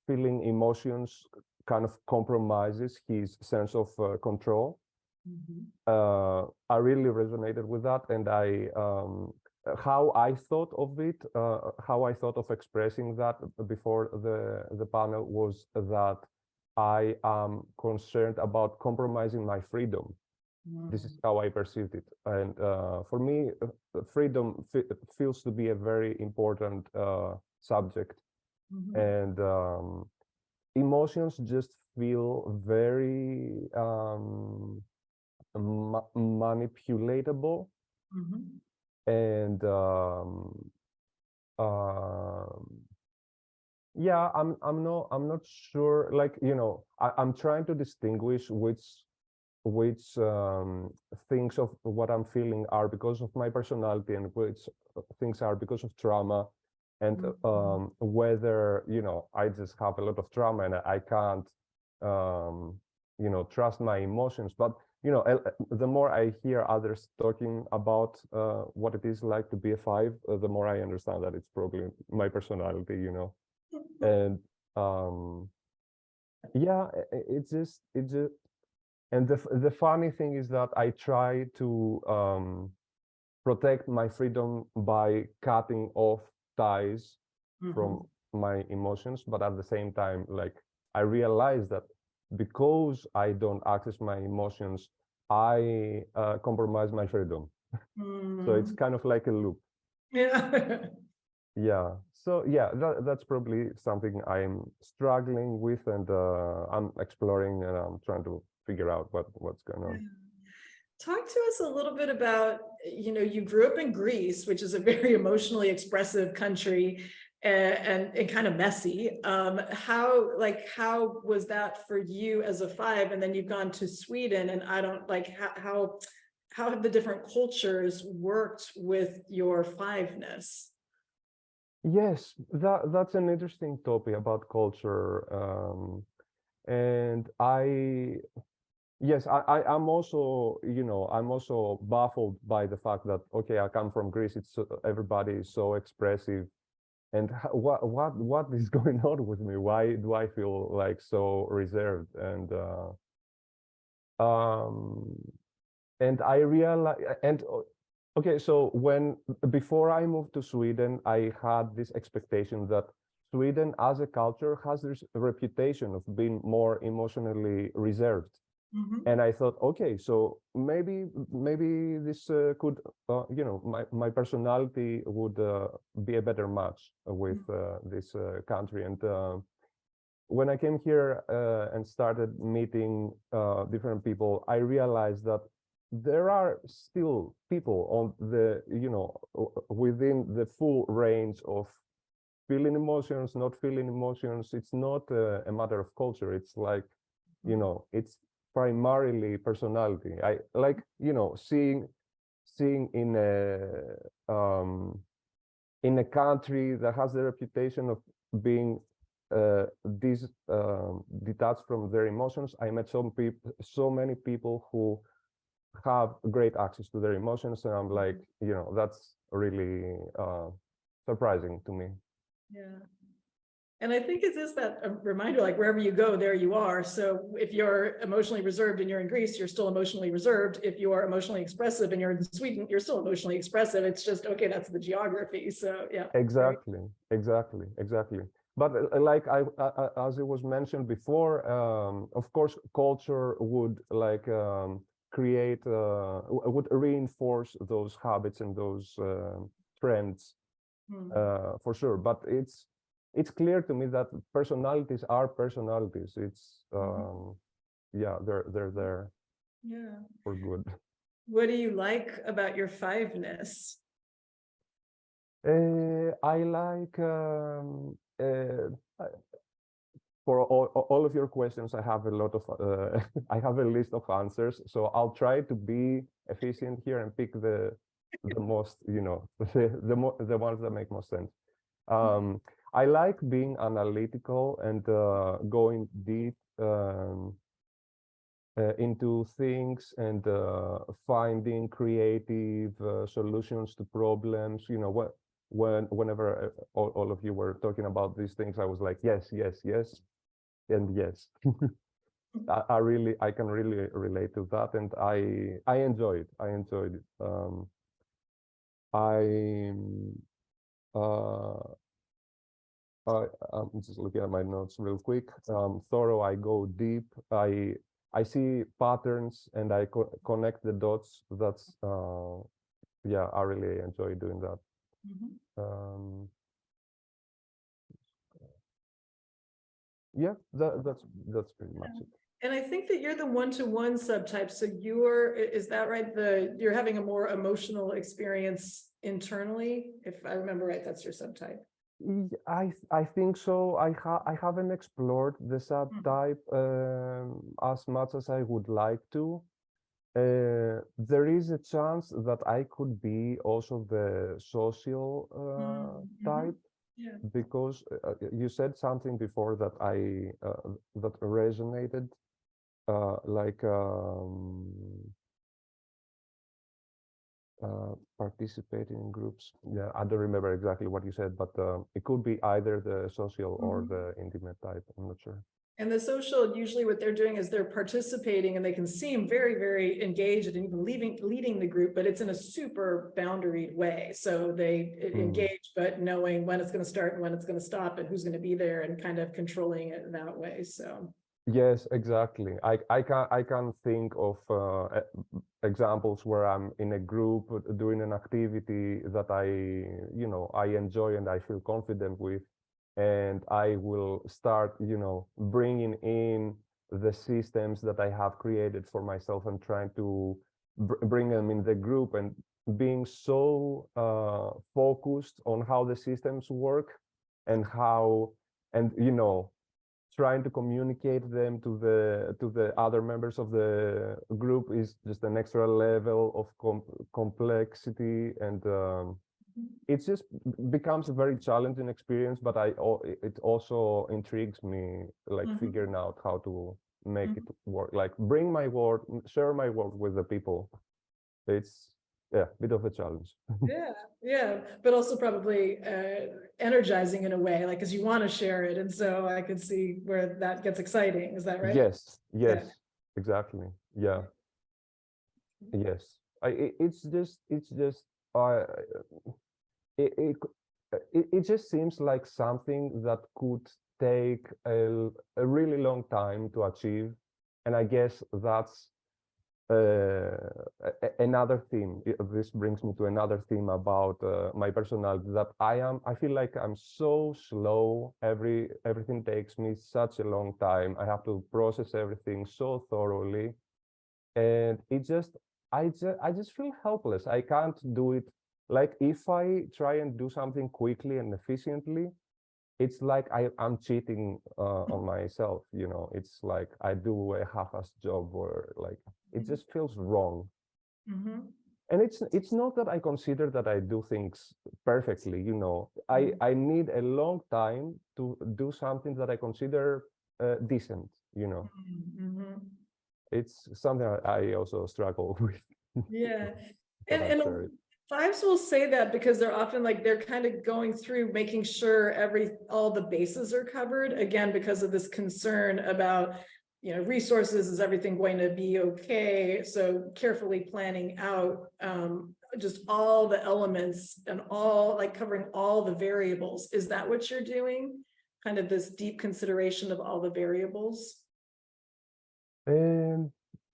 feeling emotions kind of compromises his sense of control. I really resonated with that, and I how I thought of it, how I thought of expressing that before the panel was that I am concerned about compromising my freedom. This is how I perceived it, and for me, freedom feels to be a very important subject, and emotions just feel very manipulatable, and yeah, I'm not sure, like, you know, I'm trying to distinguish which things of what I'm feeling are because of my personality, and which things are because of trauma, and whether, you know, I just have a lot of trauma and I can't you know, trust my emotions. But you know, the more I hear others talking about what it is like to be a 5, the more I understand that it's probably my personality, you know. And yeah, it's just and the funny thing is that I try to protect my freedom by cutting off ties from my emotions, but at the same time, like, I realize that because I don't access my emotions, I compromise my freedom. So it's kind of like a loop. Yeah. Yeah. So yeah, that's probably something I'm struggling with, and I'm exploring, and I'm trying to figure out what's going on. Talk to us a little bit about, you know, you grew up in Greece, which is a very emotionally expressive country, and kind of messy. How was that for you as a 5? And then you've gone to Sweden, and I don't like how have the different cultures worked with your 5-ness? Yes, that's an interesting topic about culture. And yes, I'm also, you know, I'm also baffled by the fact that, okay, I come from Greece, it's everybody is so expressive, and what is going on with me? Why do I feel like so reserved? And I realize, and okay, so before I moved to Sweden, I had this expectation that Sweden as a culture has this reputation of being more emotionally reserved. And I thought, okay, so maybe this could, you know, my personality would be a better match with this country. And when I came here and started meeting different people, I realized that there are still people on the, you know, within the full range of feeling emotions, not feeling emotions. It's not a matter of culture. It's like, you know, it's primarily personality. I like, you know, seeing in a country that has the reputation of being these detached from their emotions. I met so many people who have great access to their emotions, and I'm like, that's really surprising to me. Yeah. And I think it is that a reminder, like wherever you go, there you are. So if you're emotionally reserved and you're in Greece, you're still emotionally reserved. If you are emotionally expressive and you're in Sweden, you're still emotionally expressive. It's just, okay, that's the geography. So yeah. Exactly. But as it was mentioned before, of course, culture would like create, would reinforce those habits and those trends for sure. But it's clear to me that personalities are personalities. It's yeah, they're there Yeah. for good. What do you like about your fiveness? I like for all of your questions, I have a lot of I have a list of answers. So I'll try to be efficient here and pick the most, the ones that make most sense. I like being analytical and going deep into things and finding creative solutions to problems. Whenever all of you were talking about these things, I was like, yes, yes, yes, and yes. I can really relate to that, and I enjoyed it. I uh, I'm just looking at my notes real quick. Thorough, I go deep. I see patterns and I connect the dots. That's yeah, I really enjoy doing that. Um, yeah, that's pretty much it. And I think that you're the one-to-one subtype. So is that right? You're having a more emotional experience internally. If I remember right, that's your subtype. I think so. I haven't explored the subtype as much as I would like to. There is a chance that I could be also the social type, Yeah. because you said something before that that resonated, like participating in groups. Yeah, I don't remember exactly what you said, but it could be either the social or the intimate type. I'm not sure. And the social, usually what they're doing is they're participating and they can seem very, very engaged and even leading the group, but it's in a super boundaried way. So they engage, but knowing when it's going to start and when it's going to stop and who's going to be there and kind of controlling it that way. So yes, exactly. I can think of examples where I'm in a group doing an activity that I enjoy and I feel confident with, and I will start, bringing in the systems that I have created for myself and trying to bring them in the group, and being so focused on how the systems work and trying to communicate them to the other members of the group is just an extra level of complexity, and it just becomes a very challenging experience. But it also intrigues me, like figuring out how to make it work, like share my work with the people. It's a bit of a challenge. yeah, but also probably energizing in a way, like because you want to share it, and so I could see where that gets exciting. Is that right? Yes, exactly. Yeah, yes. It's just uh, it, it it just seems like something that could take a really long time to achieve, and I guess that's another theme. This brings me to another theme about my personality, that I feel like I'm so slow. Everything takes me such a long time. I have to process everything so thoroughly, and I just feel helpless. I can't do it. Like if I try and do something quickly and efficiently, it's like I'm cheating on myself. It's like I do a half-assed job, or like it just feels wrong. And it's not that I consider that I do things perfectly, you know. I need a long time to do something that I consider decent, you know. Mhm. It's something I also struggle with. Yeah. But I'm And sure fives will say that because they're often like, they're kind of going through making sure all the bases are covered, again, because of this concern about, you know, resources, is everything going to be okay? So carefully planning out just all the elements and all, like, covering all the variables. Is that what you're doing? Kind of this deep consideration of all the variables?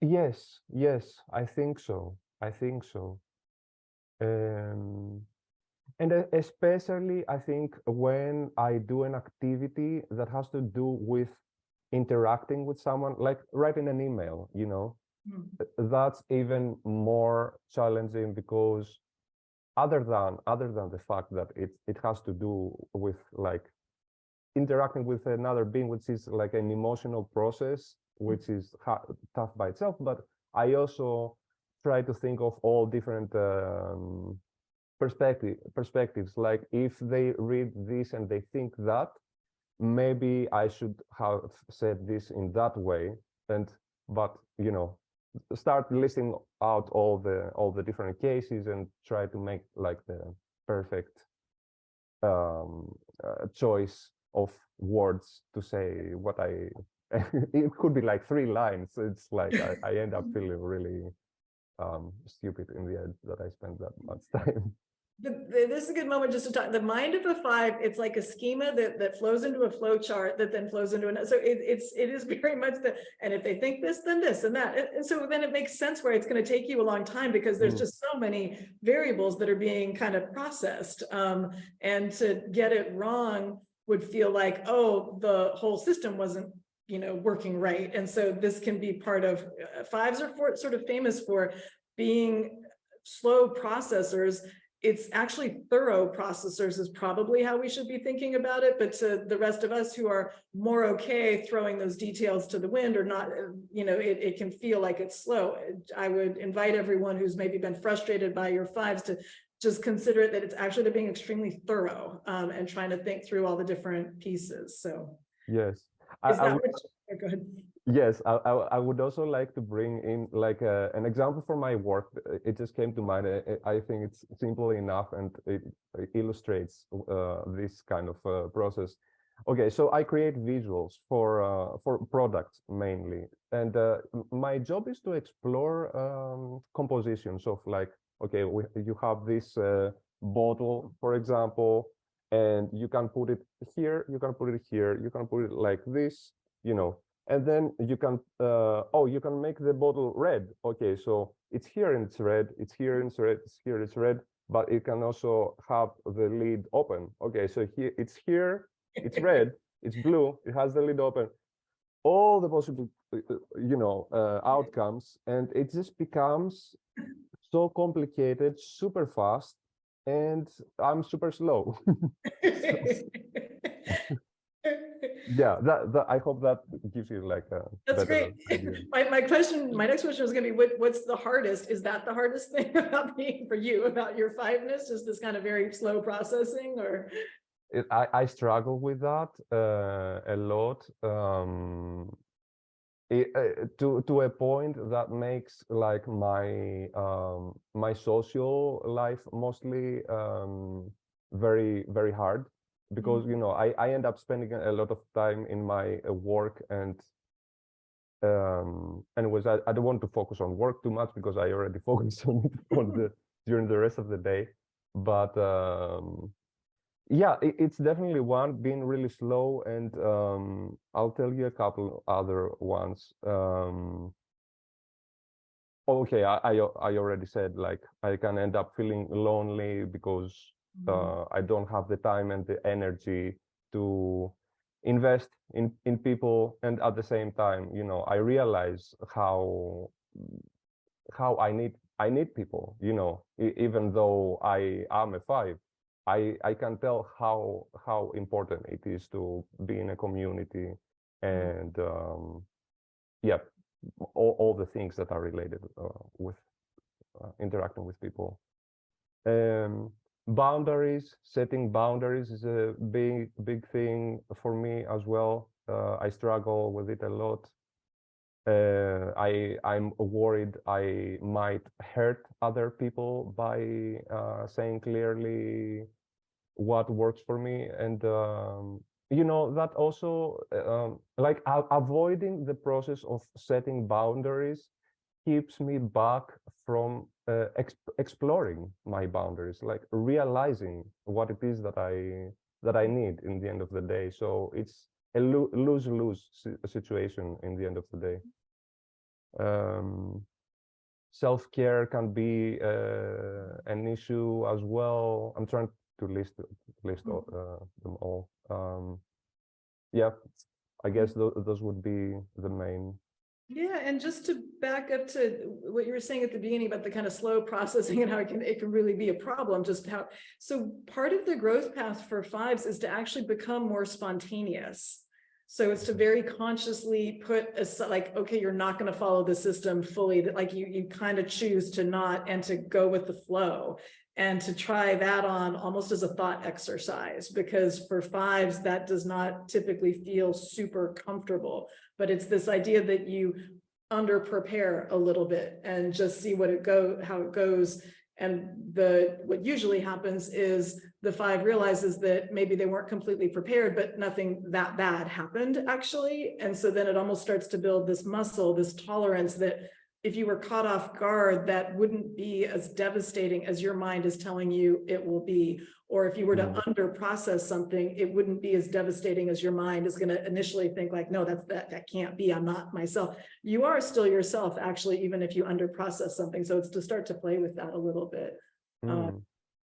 yes, yes, I think so. I think so. Um, and especially, I think when I do an activity that has to do with interacting with someone, like writing an email, you know, Hmm. that's even more challenging because other than the fact that it has to do with like interacting with another being, which is like an emotional process, which is tough by itself. But I also try to think of all different perspectives. Like if they read this and they think that, maybe I should have said this in that way. But you know, start listing out all the different cases and try to make like the perfect choice of words to say what I it could be like 3 lines. It's like I end up feeling really stupid in the end that I spent that much time. This is a good moment just to talk. The mind of a five, it's like a schema that flows into a flow chart that then flows into another. So it is very much the, and if they think this, then this and that. And so then it makes sense where it's going to take you a long time because there's just so many variables that are being kind of processed. And to get it wrong would feel like, oh, the whole system wasn't, you know, working right. And so this can be part of, fives are sort of famous for being slow processors. It's actually thorough processors is probably how we should be thinking about it. But to the rest of us who are more okay throwing those details to the wind or not, you know, it can feel like it's slow. I would invite everyone who's maybe been frustrated by your fives to just consider it that it's actually they're being extremely thorough and trying to think through all the different pieces. So Yes. is I that would, what go ahead. yes, I would also like to bring in like an example from my work. It just came to mind. I think it's simple enough and it illustrates this kind of process. Okay, so I create visuals for products mainly, and my job is to explore compositions of like, okay, you have this bottle, for example, and you can put it here, you can put it here, you can put it like this, you know, and then you can you can make the bottle red. Okay, so it's here and it's red, it's here and it's red, it's here, it's red, but it can also have the lid open. Okay, so here it's red, it's blue, it has the lid open, all the possible outcomes, and it just becomes so complicated super fast, and I'm super slow. Yeah, that I hope that gives you like a That's better great. idea. My next question was going to be what's the hardest? Is that the hardest thing about being for you about your fiveness? Just this kind of very slow processing, or I struggle with that a lot, to a point that makes like my social life mostly very hard, because you know I end up spending a lot of time in my work, and anyways, I don't want to focus on work too much because I already focused on it during the rest of the day. But yeah, it's definitely one, being really slow, and I'll tell you a couple other ones. Okay, I already said, like, I can end up feeling lonely because I don't have the time and the energy to invest in people, and at the same time, you know, I realize how I need people, you know, even though I am a five, I can tell how important it is to be in a community, and yeah, all the things that are related with interacting with people. Boundaries, setting boundaries is a big thing for me as well. I struggle with it a lot. I'm worried I might hurt other people by saying clearly what works for me, and that also like avoiding the process of setting boundaries keeps me back from exploring my boundaries, like realizing what it is that I need in the end of the day. So it's a lose-lose situation in the end of the day. Self-care can be an issue as well. I'm trying to list them all. Yeah, I guess those would be the main. Yeah, and just to back up to what you were saying at the beginning about the kind of slow processing and how it can really be a problem, so part of the growth path for fives is to actually become more spontaneous. So it's to very consciously put aside, like, okay, you're not going to follow the system fully, that like you kind of choose to not, and to go with the flow, and to try that on almost as a thought exercise, because for fives, that does not typically feel super comfortable. But it's this idea that you under prepare a little bit and just see how it goes. And what usually happens is the five realizes that maybe they weren't completely prepared, but nothing that bad happened actually. And so then it almost starts to build this muscle, this tolerance, that if you were caught off guard, that wouldn't be as devastating as your mind is telling you it will be. Or if you were to under process something, it wouldn't be as devastating as your mind is going to initially think like, no, that can't be, I'm not myself. You are still yourself, actually, even if you under process something. So it's to start to play with that a little bit.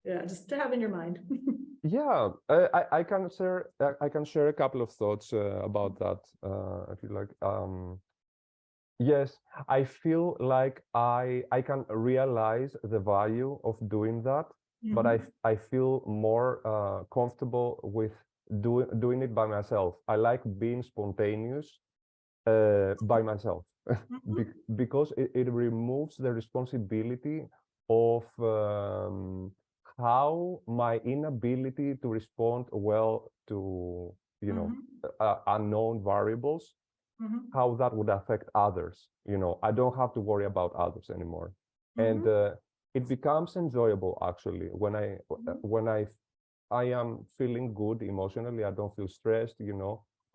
Yeah, just to have in your mind. Yeah, I can share a couple of thoughts about that, if you like. Yes, I feel like I can realize the value of doing that, but I feel more comfortable with doing it by myself. I like being spontaneous by myself because it removes the responsibility of how my inability to respond well to unknown variables, how that would affect others. I don't have to worry about others anymore. And it becomes enjoyable actually when I am feeling good emotionally. I don't feel stressed.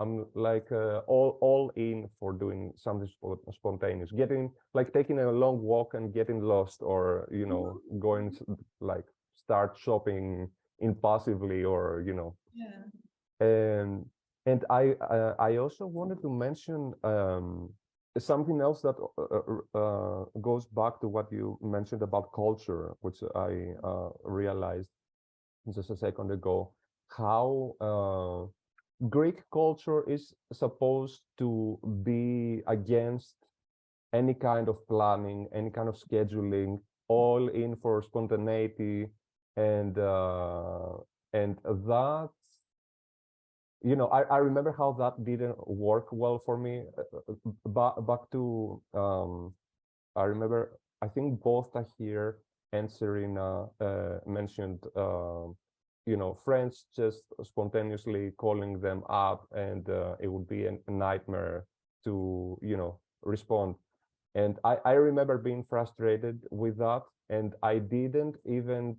I'm like all in for doing something spontaneous, taking a long walk and getting lost, or going like start shopping impulsively, or and I also wanted to mention something else that goes back to what you mentioned about culture, which I realized just a second ago, how Greek culture is supposed to be against any kind of planning, any kind of scheduling, all in for spontaneity, and that, I remember how that didn't work well for me. Back to I remember, I think both Tahir and Serena mentioned friends just spontaneously calling them up, and it would be a nightmare to respond. And I remember being frustrated with that, and I didn't even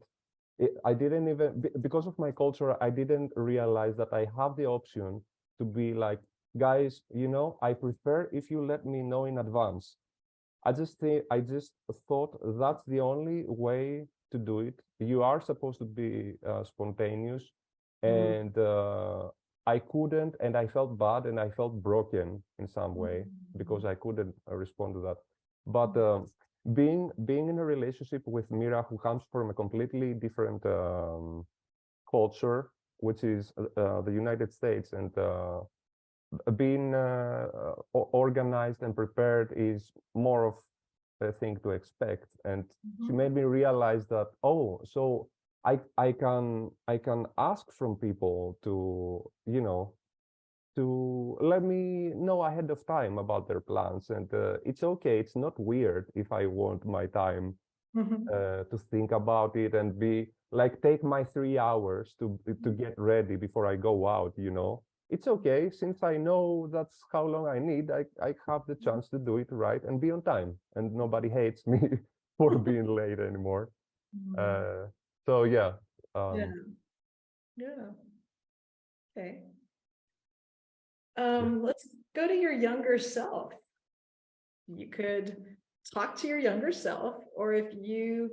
because of my culture, I didn't realize that I have the option to be like, guys, I prefer if you let me know in advance. I just thought that's the only way to do it. You are supposed to be spontaneous, and I couldn't, and I felt bad, and I felt broken in some way because I couldn't respond to that. But being in a relationship with Mira, who comes from a completely different culture, which is the United States, and being organized and prepared is more of a thing to expect. And she made me realize that, so I can ask from people to to let me know ahead of time about their plans, and it's okay. It's not weird if I want my time Mhm. to think about it and be like, take my 3 hours to get ready before I go out, you know. It's okay, since I know that's how long I need, I have the chance to do it right and be on time, and nobody hates me for being late anymore. Mm. So yeah. Yeah. Yeah. Okay. Let's go to your younger self. You could talk to your younger self, or if you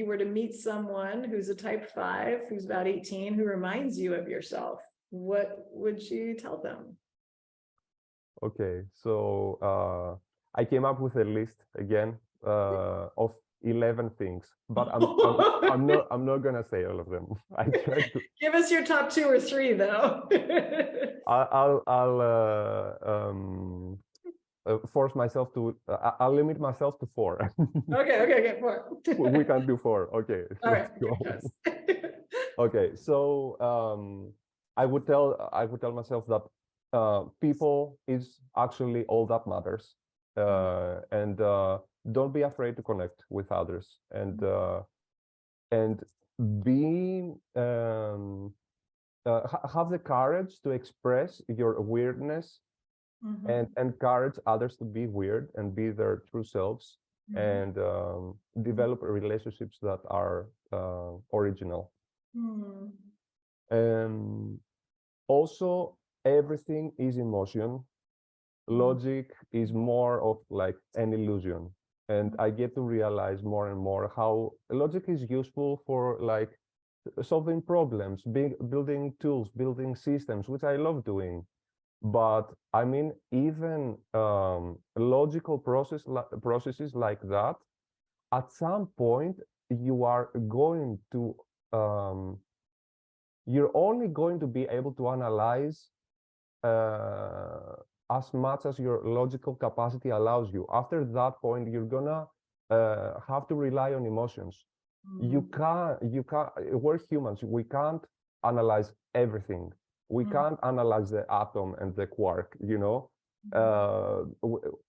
were to meet someone who's a type 5, who's about 18, who reminds you of yourself, what would you tell them? Okay, so I came up with a list again of 11 things, but I'm not gonna say all of them. I tried to. Give us your top 2 or 3, though. I'll force myself to. I'll limit myself to 4. Okay, 4. We can do 4. Okay, All let's right, good go. choice. Okay, so I would tell myself that people is actually all that matters, and don't be afraid to connect with others, and be have the courage to express your weirdness and Mhm, encourage others to be weird and be their true selves, mhm, and develop relationships that are original. mhm, Also, everything is emotion. mhm, Logic is more of like an illusion. And I get to realize more and more how logic is useful for like solving problems, building tools, building systems, which I love doing. But I mean, even logical processes like that, at some point, you are going to um, you're only going to be able to analyze uh, as much as your logical capacity allows you. After that point, you're gonna have to rely on emotions. mhm, You can't, we're humans, we can't analyze everything. We mhm, can't analyze the atom and the quark, you know. mhm,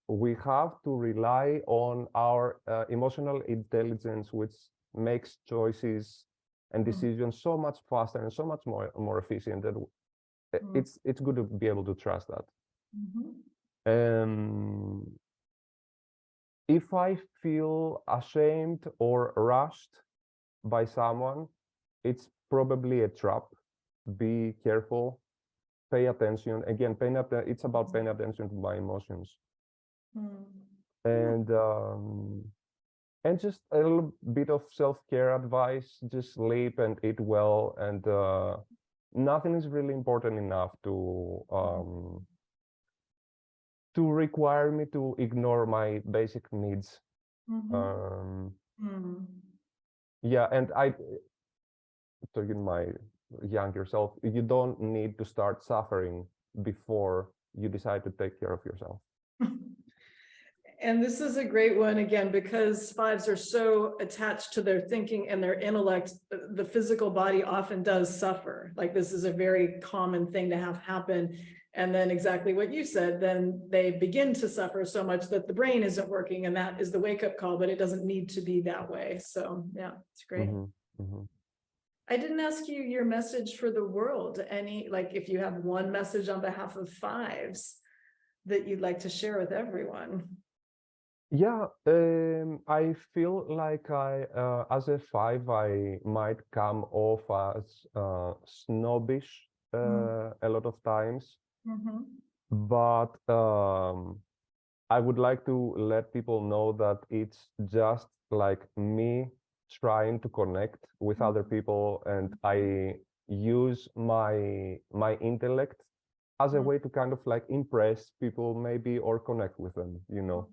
We have to rely on our emotional intelligence, which makes choices and mhm, decisions so much faster and so much more efficient that mhm, it's good to be able to trust that. mhm, Um, if I feel ashamed or rushed by someone, it's probably a trap. Be careful, pay attention. Again, it's about paying attention to my emotions. mhm, mhm. And just a little bit of self-care advice, just sleep and eat well, and nothing is really important enough to require me to ignore my basic needs. Mhm, Um, mhm. yeah, and I, talking my younger self, you don't need to start suffering before you decide to take care of yourself. And this is a great one again, because 5s are so attached to their thinking and their intellect. The physical body often does suffer. Like, this is a very common thing to have happen. And then exactly what you said, then they begin to suffer so much that the brain isn't working, and that is the wake-up call, but it doesn't need to be that way. So yeah, it's great. Mm-hmm. Mm-hmm. I didn't ask you your message for the world. Any, like, if you have one message on behalf of 5s that you'd like to share with everyone. Yeah, I feel like as a 5, I might come off as snobbish a lot of times, Mhm, but I would like to let people know that it's just like me trying to connect with other people, and I use my intellect as a mhm. way to kind of like impress people maybe, or connect with them, you know.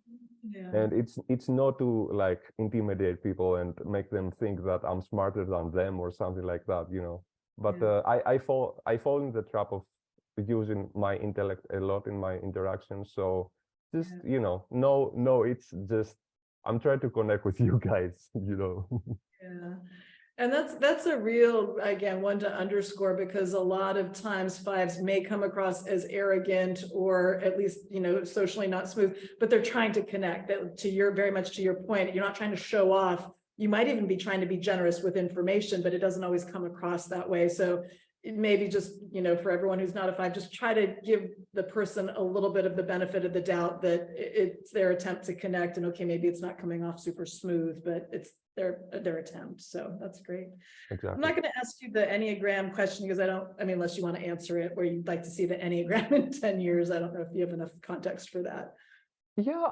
Yeah. And it's not to like intimidate people and make them think that I'm smarter than them or something like that, you know. But Yeah. I fall in the trap of using my intellect a lot in my interactions. So just, Yeah. you know, no, it's just I'm trying to connect with you guys, you know. Yeah. And that's a real, again, one to underscore, because a lot of times fives may come across as arrogant, or at least, socially not smooth, but they're trying to connect. That, to your, very much to your point, you're not trying to show off. You might even be trying to be generous with information, but it doesn't always come across that way. So it may be just, for everyone who's not a five, just try to give the person a little bit of the benefit of the doubt that it's their attempt to connect, and okay, maybe it's not coming off super smooth, but it's their attempt. So that's great. Exactly. I'm not going to ask you the Enneagram question, because unless you want to answer it, where you'd like to see the Enneagram in 10 years. I don't know if you have enough context for that. Yeah,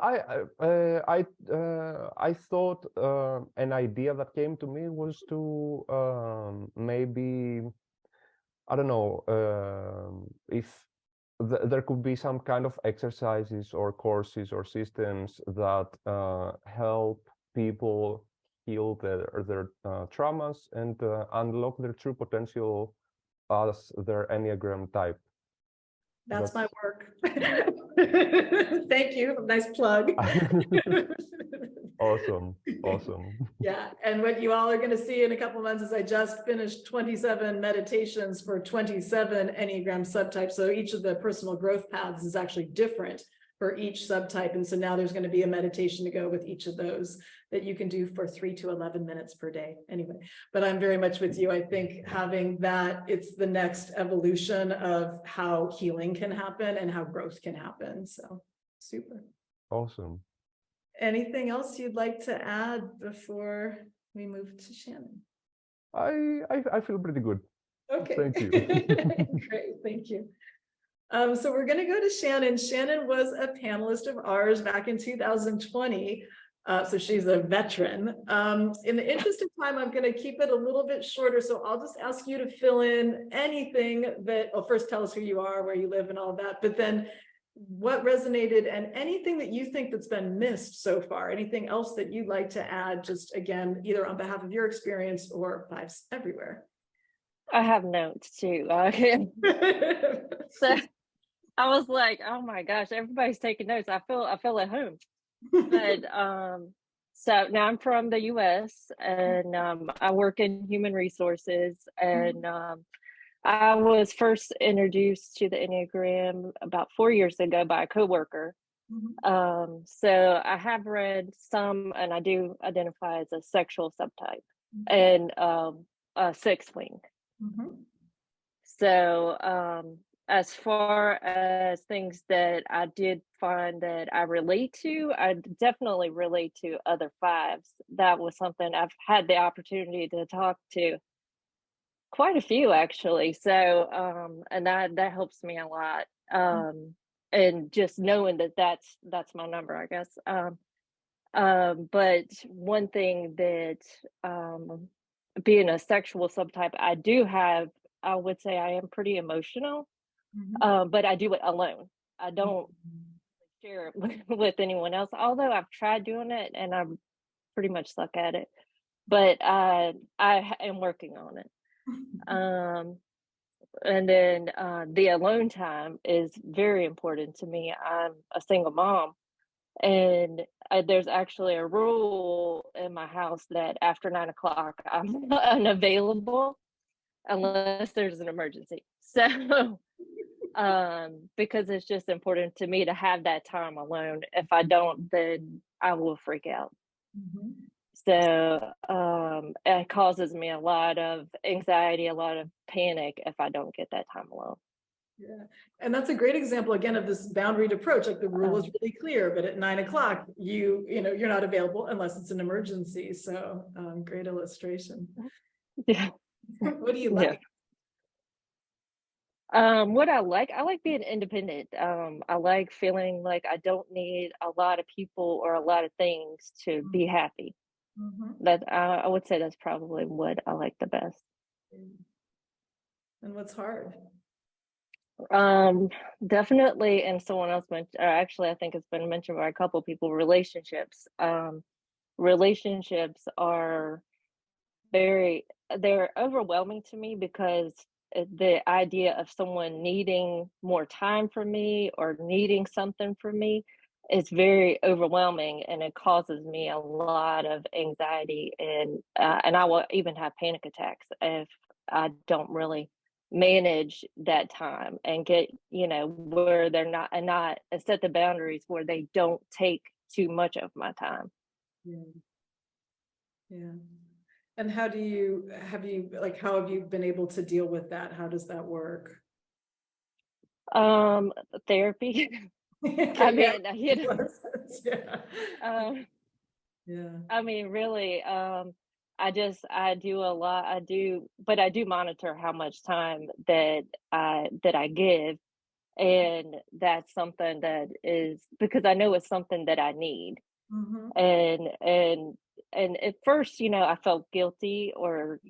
I thought an idea that came to me was to maybe, I don't know, if there could be some kind of exercises or courses or systems that help people heal their traumas and unlock their true potential as their Enneagram type. That's my work. Thank you. Nice plug. Awesome. Yeah, and what you all are going to see in a couple months is I just finished 27 meditations for 27 Enneagram subtypes. So each of the personal growth paths is actually different for each subtype. And so now there's going to be a meditation to go with each of those that you can do for 3 to 11 minutes per day. Anyway, but I'm very much with you. I think having that, it's the next evolution of how healing can happen and how growth can happen. So super. Awesome. Anything else you'd like to add before we move to Shannon? I feel pretty good. Okay. Thank you. Great, thank you. So we're going to go to Shannon. Shannon was a panelist of ours back in 2020. So she's a veteran. In the interest of time, I'm going to keep it a little bit shorter. So I'll just ask you to fill in anything that, well, first tell us who you are, where you live and all that, but then what resonated and anything that you think that's been missed so far, anything else that you'd like to add, just again, either on behalf of your experience or Fives Everywhere. I have notes too. So I was like, oh my gosh, everybody's taking notes. I feel at home. But so now I'm from the US, and I work in human resources, and I was first introduced to the Enneagram about 4 years ago by a coworker. So I have read some, and I do identify as a sexual subtype and a sixth wing. So as far as things that I did find that I relate to, I definitely relate to other fives. That was something I've had the opportunity to talk to quite a few, actually. So and that helps me a lot. And just knowing that that's my number, I guess. But one thing that being a sexual subtype, I would say I am pretty emotional. But I do it alone. I don't share it with anyone else, although I've tried doing it and I'm pretty much suck at it. But I am working on it. And then the alone time is very important to me. I'm a single mom, and there's actually a rule in my house that after 9 o'clock I'm unavailable unless there's an emergency. So because it's just important to me to have that time alone. If I don't, then I will freak out. So it causes me a lot of anxiety, a lot of panic if I don't get that time alone. Yeah, and that's a great example again of this boundaried approach. Like the rule is really clear, but at 9 o'clock, you're not available unless it's an emergency. So great illustration. Yeah. What do you like? Yeah. What I like being independent. I like feeling like I don't need a lot of people or a lot of things to be happy. That I would say that's probably what I like the best. And what's hard? Definitely, and someone else mentioned, or actually I think it's been mentioned by a couple people, relationships. Relationships are they're overwhelming to me because the idea of someone needing more time from me or needing something from me, it's very overwhelming, and it causes me a lot of anxiety, and I will even have panic attacks if I don't really manage that time and get, where they're not, and not set the boundaries where they don't take too much of my time. Yeah. Yeah. And how have you been able to deal with that? How does that work? Therapy. Okay, I yeah. mean, Yeah. um, Yeah. I mean, really, I do a lot. But I do monitor how much time that I give, and that's something that is because I know it's something that I need. Mhm. And at first, I felt guilty, or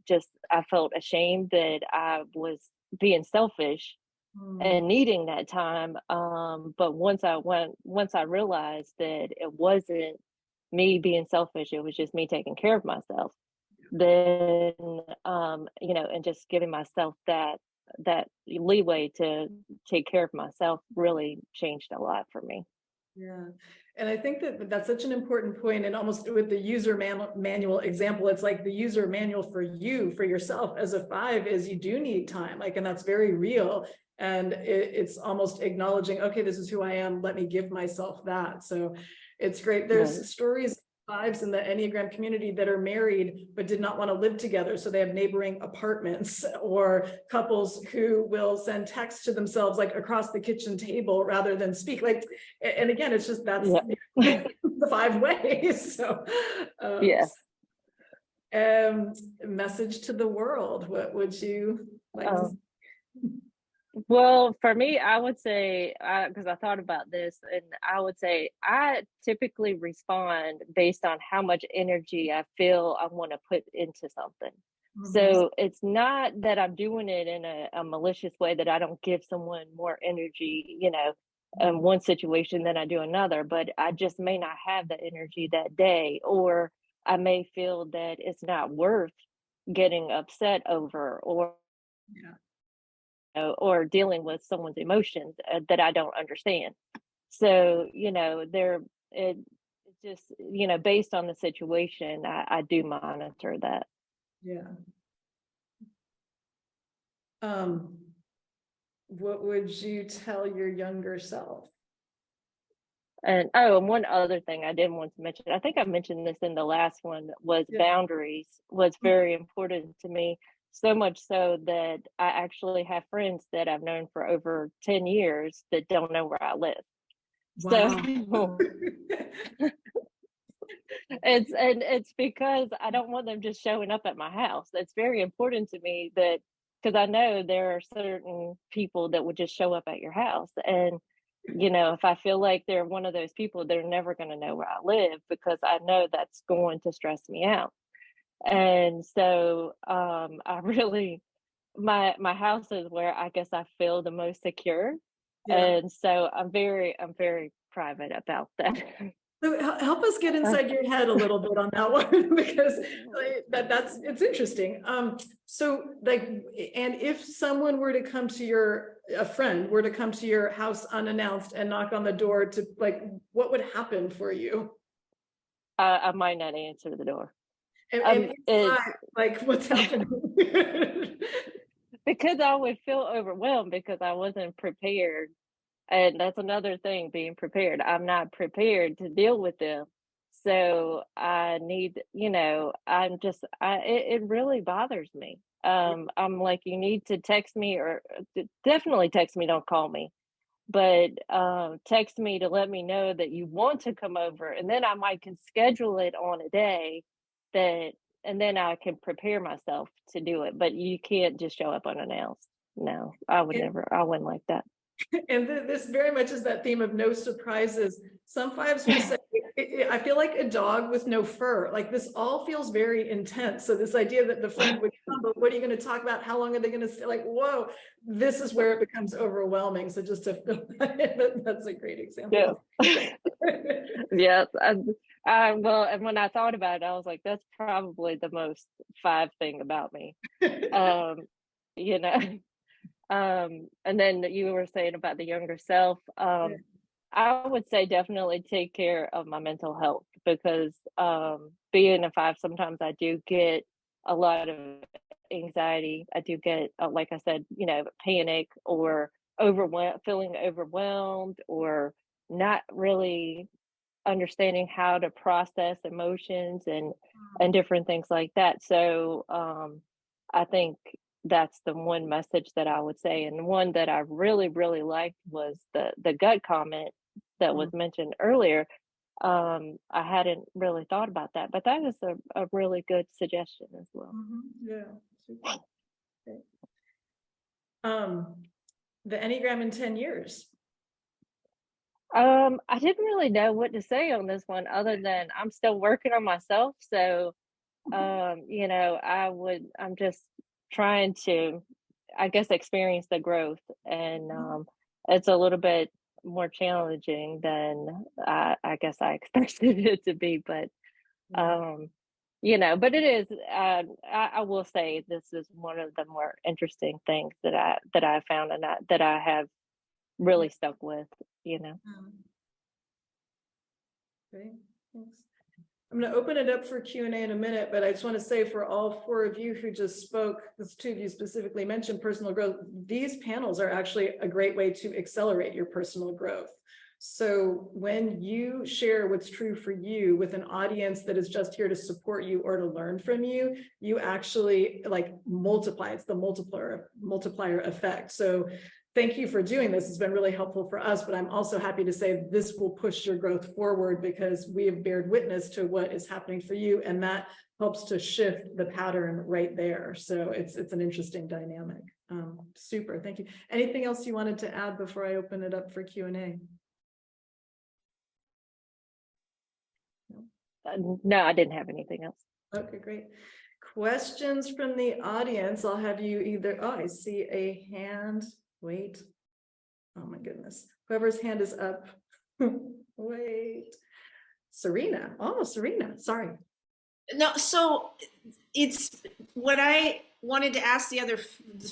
just I felt ashamed that I was being selfish Mm. and needing that time. But once I realized that it wasn't me being selfish, it was just me taking care of myself, then and just giving myself that leeway to take care of myself really changed a lot for me. Yeah. And I think that that's such an important point. And almost with the user manual example, it's like the user manual for you, for yourself as a 5 is you do need time. Like, and that's very real. And it's almost acknowledging, okay, this is who I am. Let me give myself that. So it's great. Right. There's stories of 5s in the Enneagram community that are married but did not want to live together. So they have neighboring apartments, or couples who will send texts to themselves like across the kitchen table rather than speak. Like, and again, it's just that's Yeah. the 5 ways. So um, Yeah. message to the world, what would you like to? Um, well, for me, I would say, because I thought about this, and I would say I typically respond based on how much energy I feel I want to put into something. Mhm. So it's not that I'm doing it in a malicious way, that I don't give someone more energy, in one situation than I do another, but I just may not have the energy that day, or I may feel that it's not worth getting upset over, Yeah. or dealing with someone's emotions that I don't understand. So, it's just, based on the situation, I do monitor that. Yeah. Um, what would you tell your younger self? And one other thing I didn't want to mention, I think I mentioned this in the last one, was Yeah. boundaries was very important to me. So much so that I actually have friends that I've known for over 10 years that don't know where I live. Wow. So it's because I don't want them just showing up at my house. It's very important to me that, because I know there are certain people that would just show up at your house, and if I feel like they're one of those people, they're never going to know where I live, because I know that's going to stress me out. And so I really, my house is where I guess I feel the most secure, Yeah. and so I'm very private about that. So help us get inside your head a little bit on that one, because that's it's interesting. So like, and if someone were to come to a friend were to come to your house unannounced and knock on the door to, like, what would happen for you? I might not answer the door. And It's inside, like, what's happening? because I would feel overwhelmed because I wasn't prepared. And that's another thing, being prepared. I'm not prepared to deal with them. So I need, it really bothers me. I'm like, you need to text me, or definitely text me, don't call me, but text me to let me know that you want to come over. And then I might can schedule it on a day that, and then I can prepare myself to do it. But you can't just show up unannounced. No, I would never, I wouldn't like that. And this very much is that theme of no surprises. Some 5s will say, I feel like a dog with no fur. Like, this all feels very intense. So this idea that the friend would come, but what are you going to talk about? How long are they going to stay? Like, whoa, this is where it becomes overwhelming. So just to feel that's a great example. Yeah. Yes. Well, and when I thought about it, I was like, that's probably the most 5 thing about me. You know. And then you were saying about the younger self. I would say definitely take care of my mental health because being a five, sometimes I do get a lot of anxiety. I do get, like I said, panic or feeling overwhelmed or not really understanding how to process emotions and different things like that. So I think that's the one message that I would say. And one that I really, really liked was the gut comment that was mentioned earlier. I hadn't really thought about that, but that is a really good suggestion as well. Yeah. Super. Okay. The Enneagram in 10 years. I didn't really know what to say on this one other than I'm still working on myself. So, I'm just trying to, I guess, experience the growth. And it's a little bit more challenging than I guess I expected it to be. But, but it is, I will say this is one of the more interesting things that I found and that I have really stuck with, Great, thanks. I'm going to open it up for Q&A in a minute, but I just want to say for all four of you who just spoke, because two of you specifically mentioned personal growth, these panels are actually a great way to accelerate your personal growth. So when you share what's true for you with an audience that is just here to support you or to learn from you, you actually multiply. It's the multiplier effect. So thank you for doing this. It's been really helpful for us, but I'm also happy to say this will push your growth forward because we have bared witness to what is happening for you, and that helps to shift the pattern right there. So it's an interesting dynamic. Super, thank you. Anything else you wanted to add before I open it up for Q&A? No, I didn't have anything else. Okay, great. Questions from the audience. I'll have you either, I see a hand. Wait. Oh my goodness. Whoever's hand is up. Wait. Serena. Oh, Serena. Sorry. No, so it's what I wanted to ask the other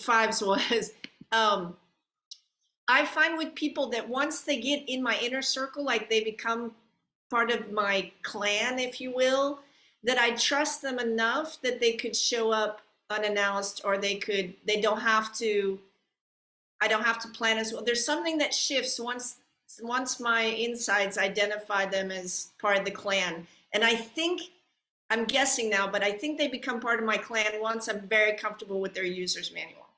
fives was, I find with people that once they get in my inner circle, like they become part of my clan, if you will, that I trust them enough that they could show up unannounced, or I don't have to plan as well. There's something that shifts once my insides identify them as part of the clan. And I'm guessing now, but I think they become part of my clan once I'm very comfortable with their user's manual.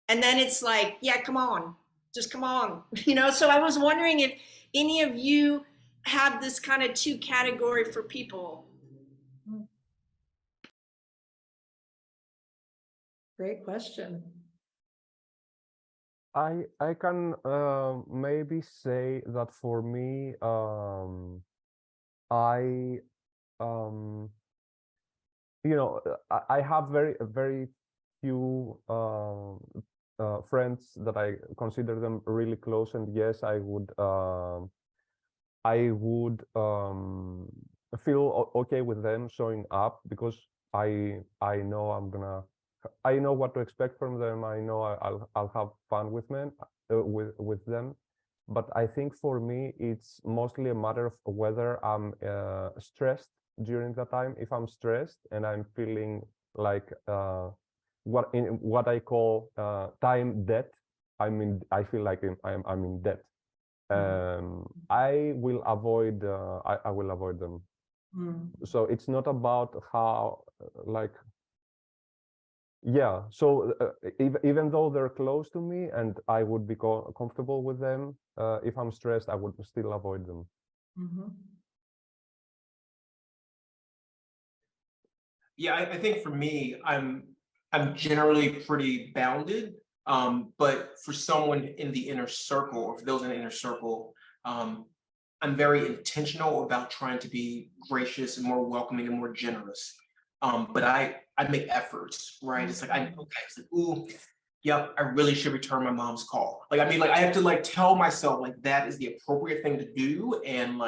And then it's like, yeah, come on, just come on. So I was wondering if any of you have this kind of two category for people. Great question. I can maybe say that for me, I have very few friends that I consider them really close, and yes, I would feel okay with them showing up because I know I know what to expect from them. I know I'll have fun with them, with them. But I think for me, it's mostly a matter of whether I'm stressed during that time. If I'm stressed and I'm feeling like what I call time debt, I feel like I'm in debt. I will avoid them. So it's not about how so even though they're close to me and I would be comfortable with them, if I'm stressed, I would still avoid them. Yeah, I think for me, I'm generally pretty bounded. But for someone in the inner circle, or for those in the inner circle, I'm very intentional about trying to be gracious and more welcoming and more generous. But I make efforts, right? It's like it's like, ooh, yep, I really should return my mom's call. I have to tell myself that is the appropriate thing to do and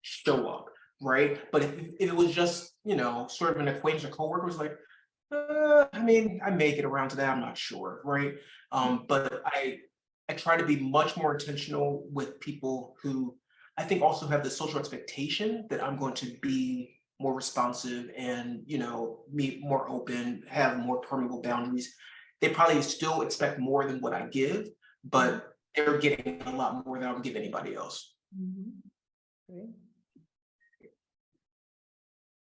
show up, right? But if it was just, sort of an acquaintance or coworker was like, I may get around to that, I'm not sure, right? But I try to be much more intentional with people who I think also have the social expectation that I'm going to be more responsive and, be more open, have more permeable boundaries. They probably still expect more than what I give, but they're getting a lot more than I would give anybody else. Great.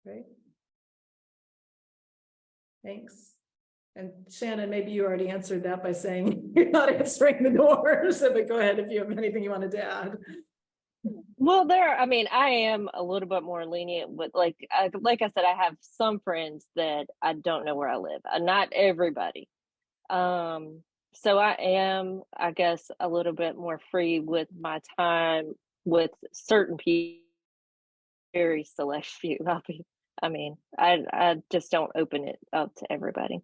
Great. Thanks. And Shannon, maybe you already answered that by saying you're not answering the door. So, but go ahead if you have anything you wanted to add. Well, I am a little bit more lenient with like I said, I have some friends that I don't know where I live. Not everybody. So I am, I guess, a little bit more free with my time with certain people, very select few. I just don't open it up to everybody.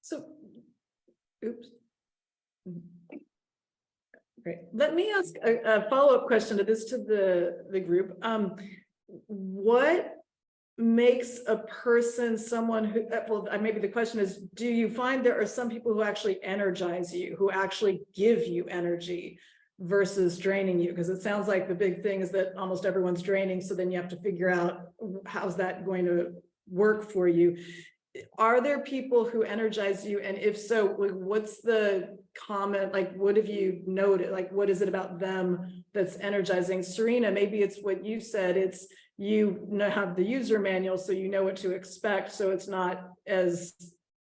So, oops. Great. Let me ask a follow-up question to this to the group. What makes a person someone who, well, maybe the question is, do you find there are some people who actually energize you, who actually give you energy versus draining you? Because it sounds like the big thing is that almost everyone's draining. So then you have to figure out how's that going to work for you. Are there people who energize you? And if so, what's the comment? Like, what have you noted? Like, what is it about them that's energizing? Serena, maybe it's what you said. It's have the user manual, so you know what to expect. So it's not as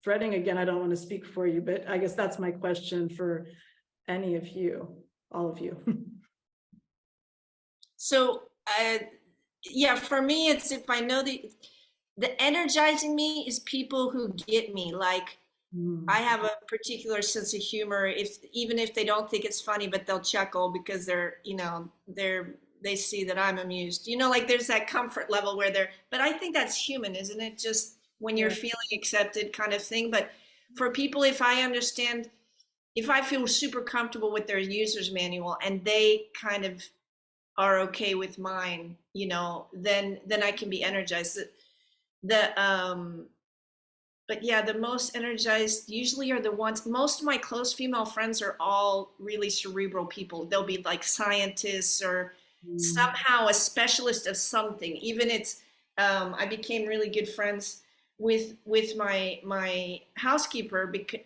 threatening. Again, I don't want to speak for you, but I guess that's my question for any of you, all of you. So, yeah, for me, it's if I know the energizing me is people who get me. Like, I have a particular sense of humor. Even if they don't think it's funny, but they'll chuckle because they see that I'm amused. Like there's that comfort level where but I think that's human, isn't it? Just when you're feeling accepted kind of thing. But for people, if I feel super comfortable with their user's manual and they kind of are okay with mine, then I can be energized. But yeah, the most energized usually are the ones, most of my close female friends are all really cerebral people. They'll be like scientists or somehow a specialist of something. Even I became really good friends with my housekeeper because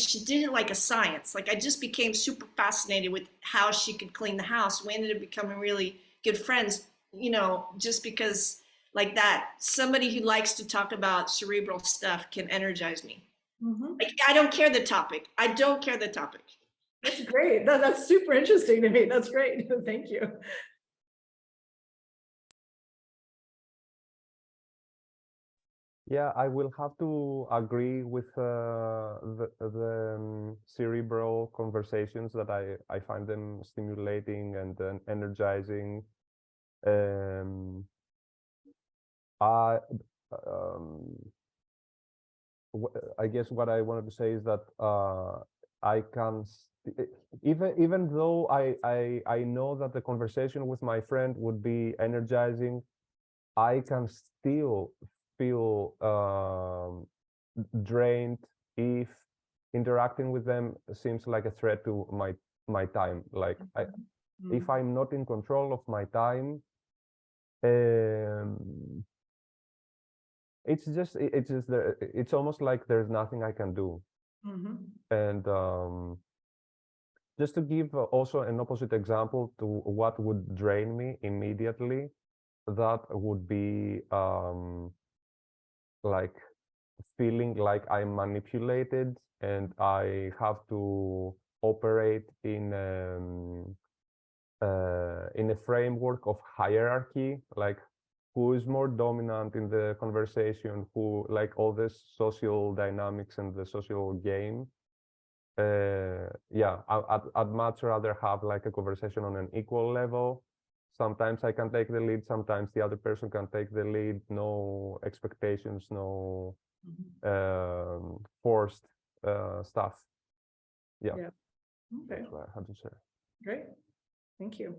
she did it like a science. Like I just became super fascinated with how she could clean the house. We ended up becoming really good friends, just because like that. Somebody who likes to talk about cerebral stuff can energize me. Like, I don't care the topic. That's great. That's super interesting to me. That's great. Thank you. Yeah, I will have to agree with the cerebral conversations that I find them stimulating and energizing. I guess what I wanted to say is that I can even though I know that the conversation with my friend would be energizing, I can still feel drained if interacting with them seems like a threat to my time. Like if I'm not in control of my time, it's almost like there's nothing I can do. And just to give also an opposite example to what would drain me immediately, that would be like feeling like I'm manipulated and I have to operate in a framework of hierarchy, like who is more dominant in the conversation, who, like all this social dynamics and the social game. Yeah, I'd much rather have like a conversation on an equal level. Sometimes I can take the lead, sometimes the other person can take the lead. No expectations, no forced stuff. Yeah. Okay. That's what I had to say. Great. Thank you.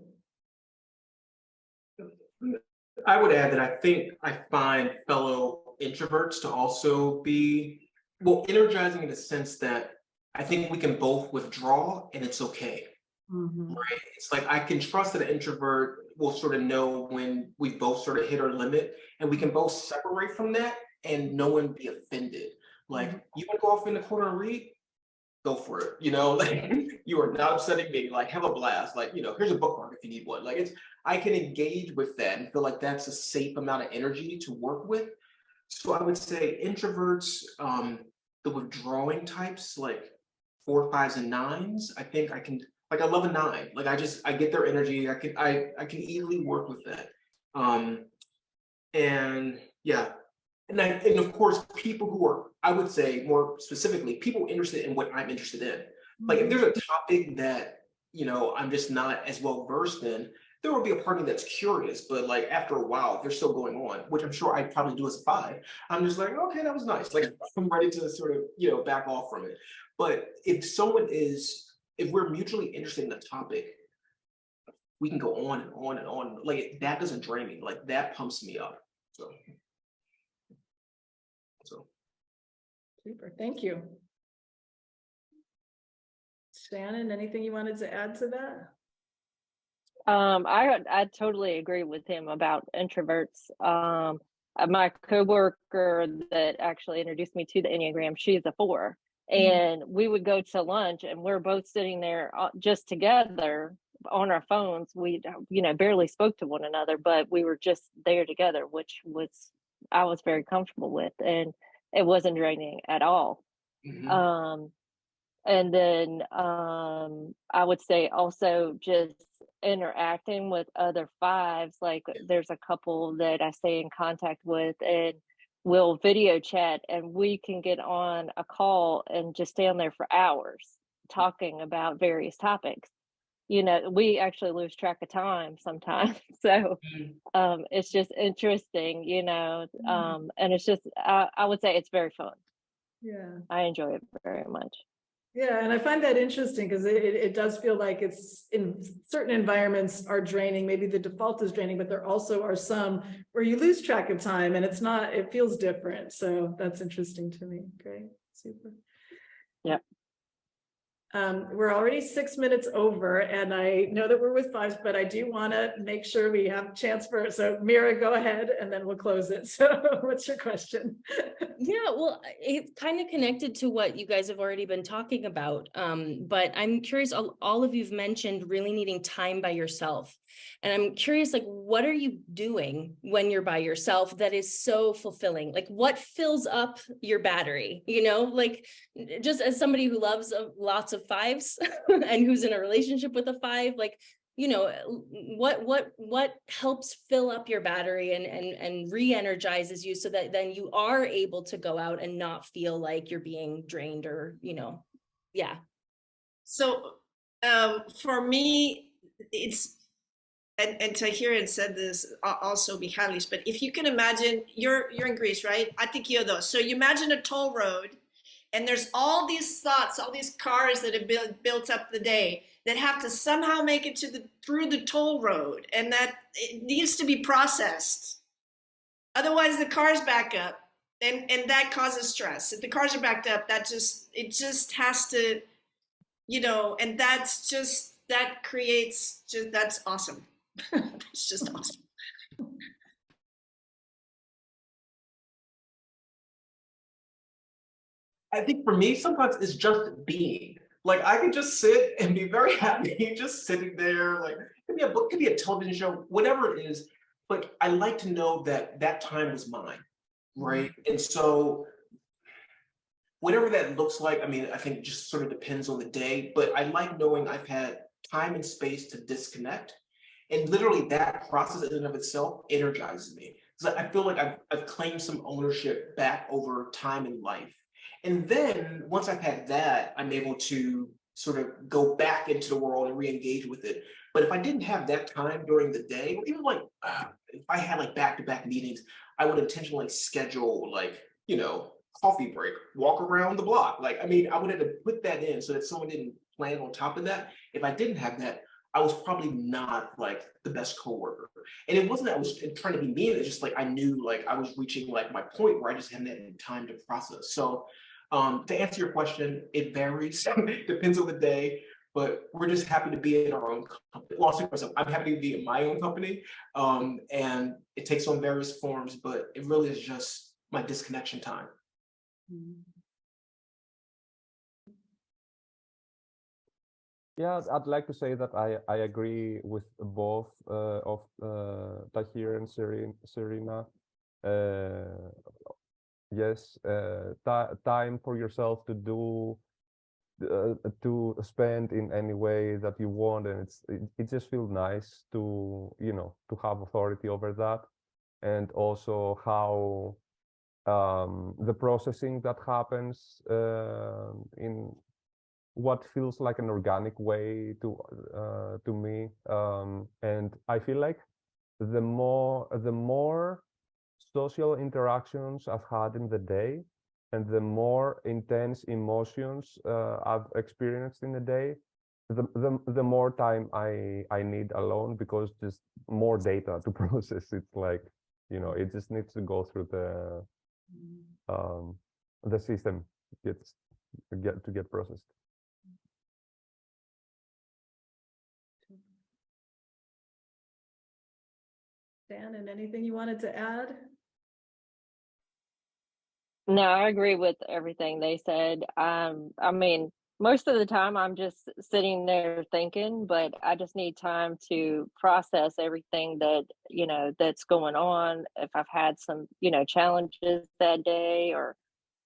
I would add that I think I find fellow introverts to also be, well, energizing in the sense that I think we can both withdraw and it's okay. Mhm. Right. It's like I can trust that an introvert will sort of know when we both sort of hit our limit and we can both separate from that and no one be offended. Like, you want to go off in the corner and read? Go for it. You know, like you are not upsetting me. Like, have a blast. Like, here's a bookmark if you need one. Like, I can engage with that and feel like that's a safe amount of energy to work with. So I would say introverts, the withdrawing types, like 4, 5s, and 9s, I think I can, like I love a 9. Like I get their energy. I can easily work with that. And yeah. And of course, people who are, I would say more specifically, people interested in what I'm interested in. Like if there's a topic that, I'm just not as well versed in, there will be a part of me that's curious, but like after a while, if they're still going on, which I'm sure I probably do as a 5, I'm just like, okay, that was nice. Like I'm ready to sort of, back off from it. But if we're mutually interested in the topic, we can go on and on and on. Like that doesn't drain me. Like that pumps me up. So. Super, thank you. Shannon, anything you wanted to add to that? I totally agree with him about introverts. My coworker that actually introduced me to the Enneagram, she's a 4, and we would go to lunch, and we're both sitting there just together on our phones. We, barely spoke to one another, but we were just there together, which I was very comfortable with, and it wasn't draining at all. And then I would say also just interacting with other 5s. Like there's a couple that I stay in contact with, and we'll video chat, and we can get on a call and just stay on there for hours talking about various topics. We actually lose track of time sometimes. So it's just interesting, and it's just, I would say it's very fun. Yeah. I enjoy it very much. Yeah, and I find that interesting because it does feel like it's in certain environments are draining. Maybe the default is draining, but there also are some where you lose track of time and it feels different. So that's interesting to me. Great, super. Yep. We're already 6 minutes over, and I know that we're with 5s, but I do want to make sure we have a chance so Mira, go ahead, and then we'll close it. So what's your question? Yeah, well, it's kind of connected to what you guys have already been talking about. But I'm curious, all of you've mentioned really needing time by yourself. And I'm curious, like, what are you doing when you're by yourself that is so fulfilling? Like, what fills up your battery? Like, just as somebody who loves lots of 5s and who's in a relationship with a 5, like, what helps fill up your battery and re-energizes you so that then you are able to go out and not feel like you're being drained or, yeah. So for me, it's, and Tahir had said this also, Michalis, but if you can imagine, you're in Greece, right? Atikiodos. So you imagine a toll road, and there's all these thoughts, all these cars that have built up the day that have to somehow make it through the toll road, and that it needs to be processed. Otherwise, the cars back up, and that causes stress. If the cars are backed up, it just has to, and that creates that's awesome. That's just awesome. I think for me, sometimes it's just being. Like I can just sit and be very happy, just sitting there. Like it could be a book, could be a television show, whatever it is. But I like to know that that time was mine, right? And so whatever that looks like, I mean, I think it just sort of depends on the day. But I like knowing I've had time and space to disconnect, and literally that process in and of itself energizes me. Because I feel like I've claimed some ownership back over time and life. And then once I've had that, I'm able to sort of go back into the world and re-engage with it. But if I didn't have that time during the day, or even like if I had like back-to-back meetings, I would intentionally schedule like, coffee break, walk around the block. Like, I mean, I would have to put that in so that someone didn't plan on top of that. If I didn't have that, I was probably not like the best coworker. And it wasn't that I was trying to be mean, it's just like I knew like I was reaching like my point where I just hadn't had time to process. So To answer your question, it varies, depends on the day, but we're just happy to be in our own company. Well, I'll speak for myself. I'm happy to be in my own company. And it takes on various forms, but it really is just my disconnection time. Yeah, I'd like to say that I agree with both of Tahir and Serena. Yes, time for yourself to do to spend in any way that you want, and it just feels nice to, you know, to have authority over that, and also how the processing that happens in what feels like an organic way to me, and I feel like the more social interactions I've had in the day, and the more intense emotions I've experienced in a day, the more time I need alone, because just more data to process. It's like, you know, it just needs to go through the system to get processed. Dan, and anything you wanted to add? No, I agree with everything they said. I mean, most of the time I'm just sitting there thinking, but I just need time to process everything that, you know, that's going on. If I've had some, you know, challenges that day or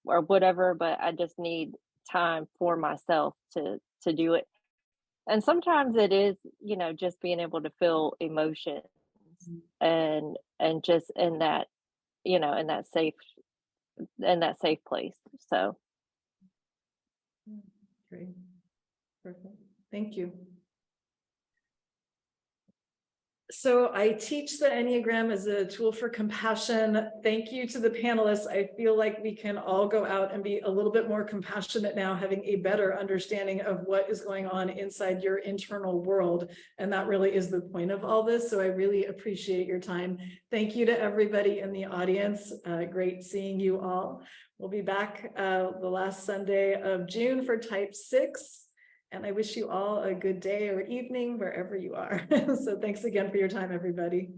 whatever, but I just need time for myself to do it. And sometimes it is, you know, just being able to feel emotions and just in that, you know, in that safe place. So Great. Perfect. Thank you. So I teach the Enneagram as a tool for compassion. Thank you to the panelists. I feel like we can all go out and be a little bit more compassionate now, having a better understanding of what is going on inside your internal world. And that really is the point of all this. So I really appreciate your time. Thank you to everybody in the audience. Great seeing you all. We'll be back the last Sunday of June for Type 6. And I wish you all a good day or evening wherever you are. So thanks again for your time, everybody.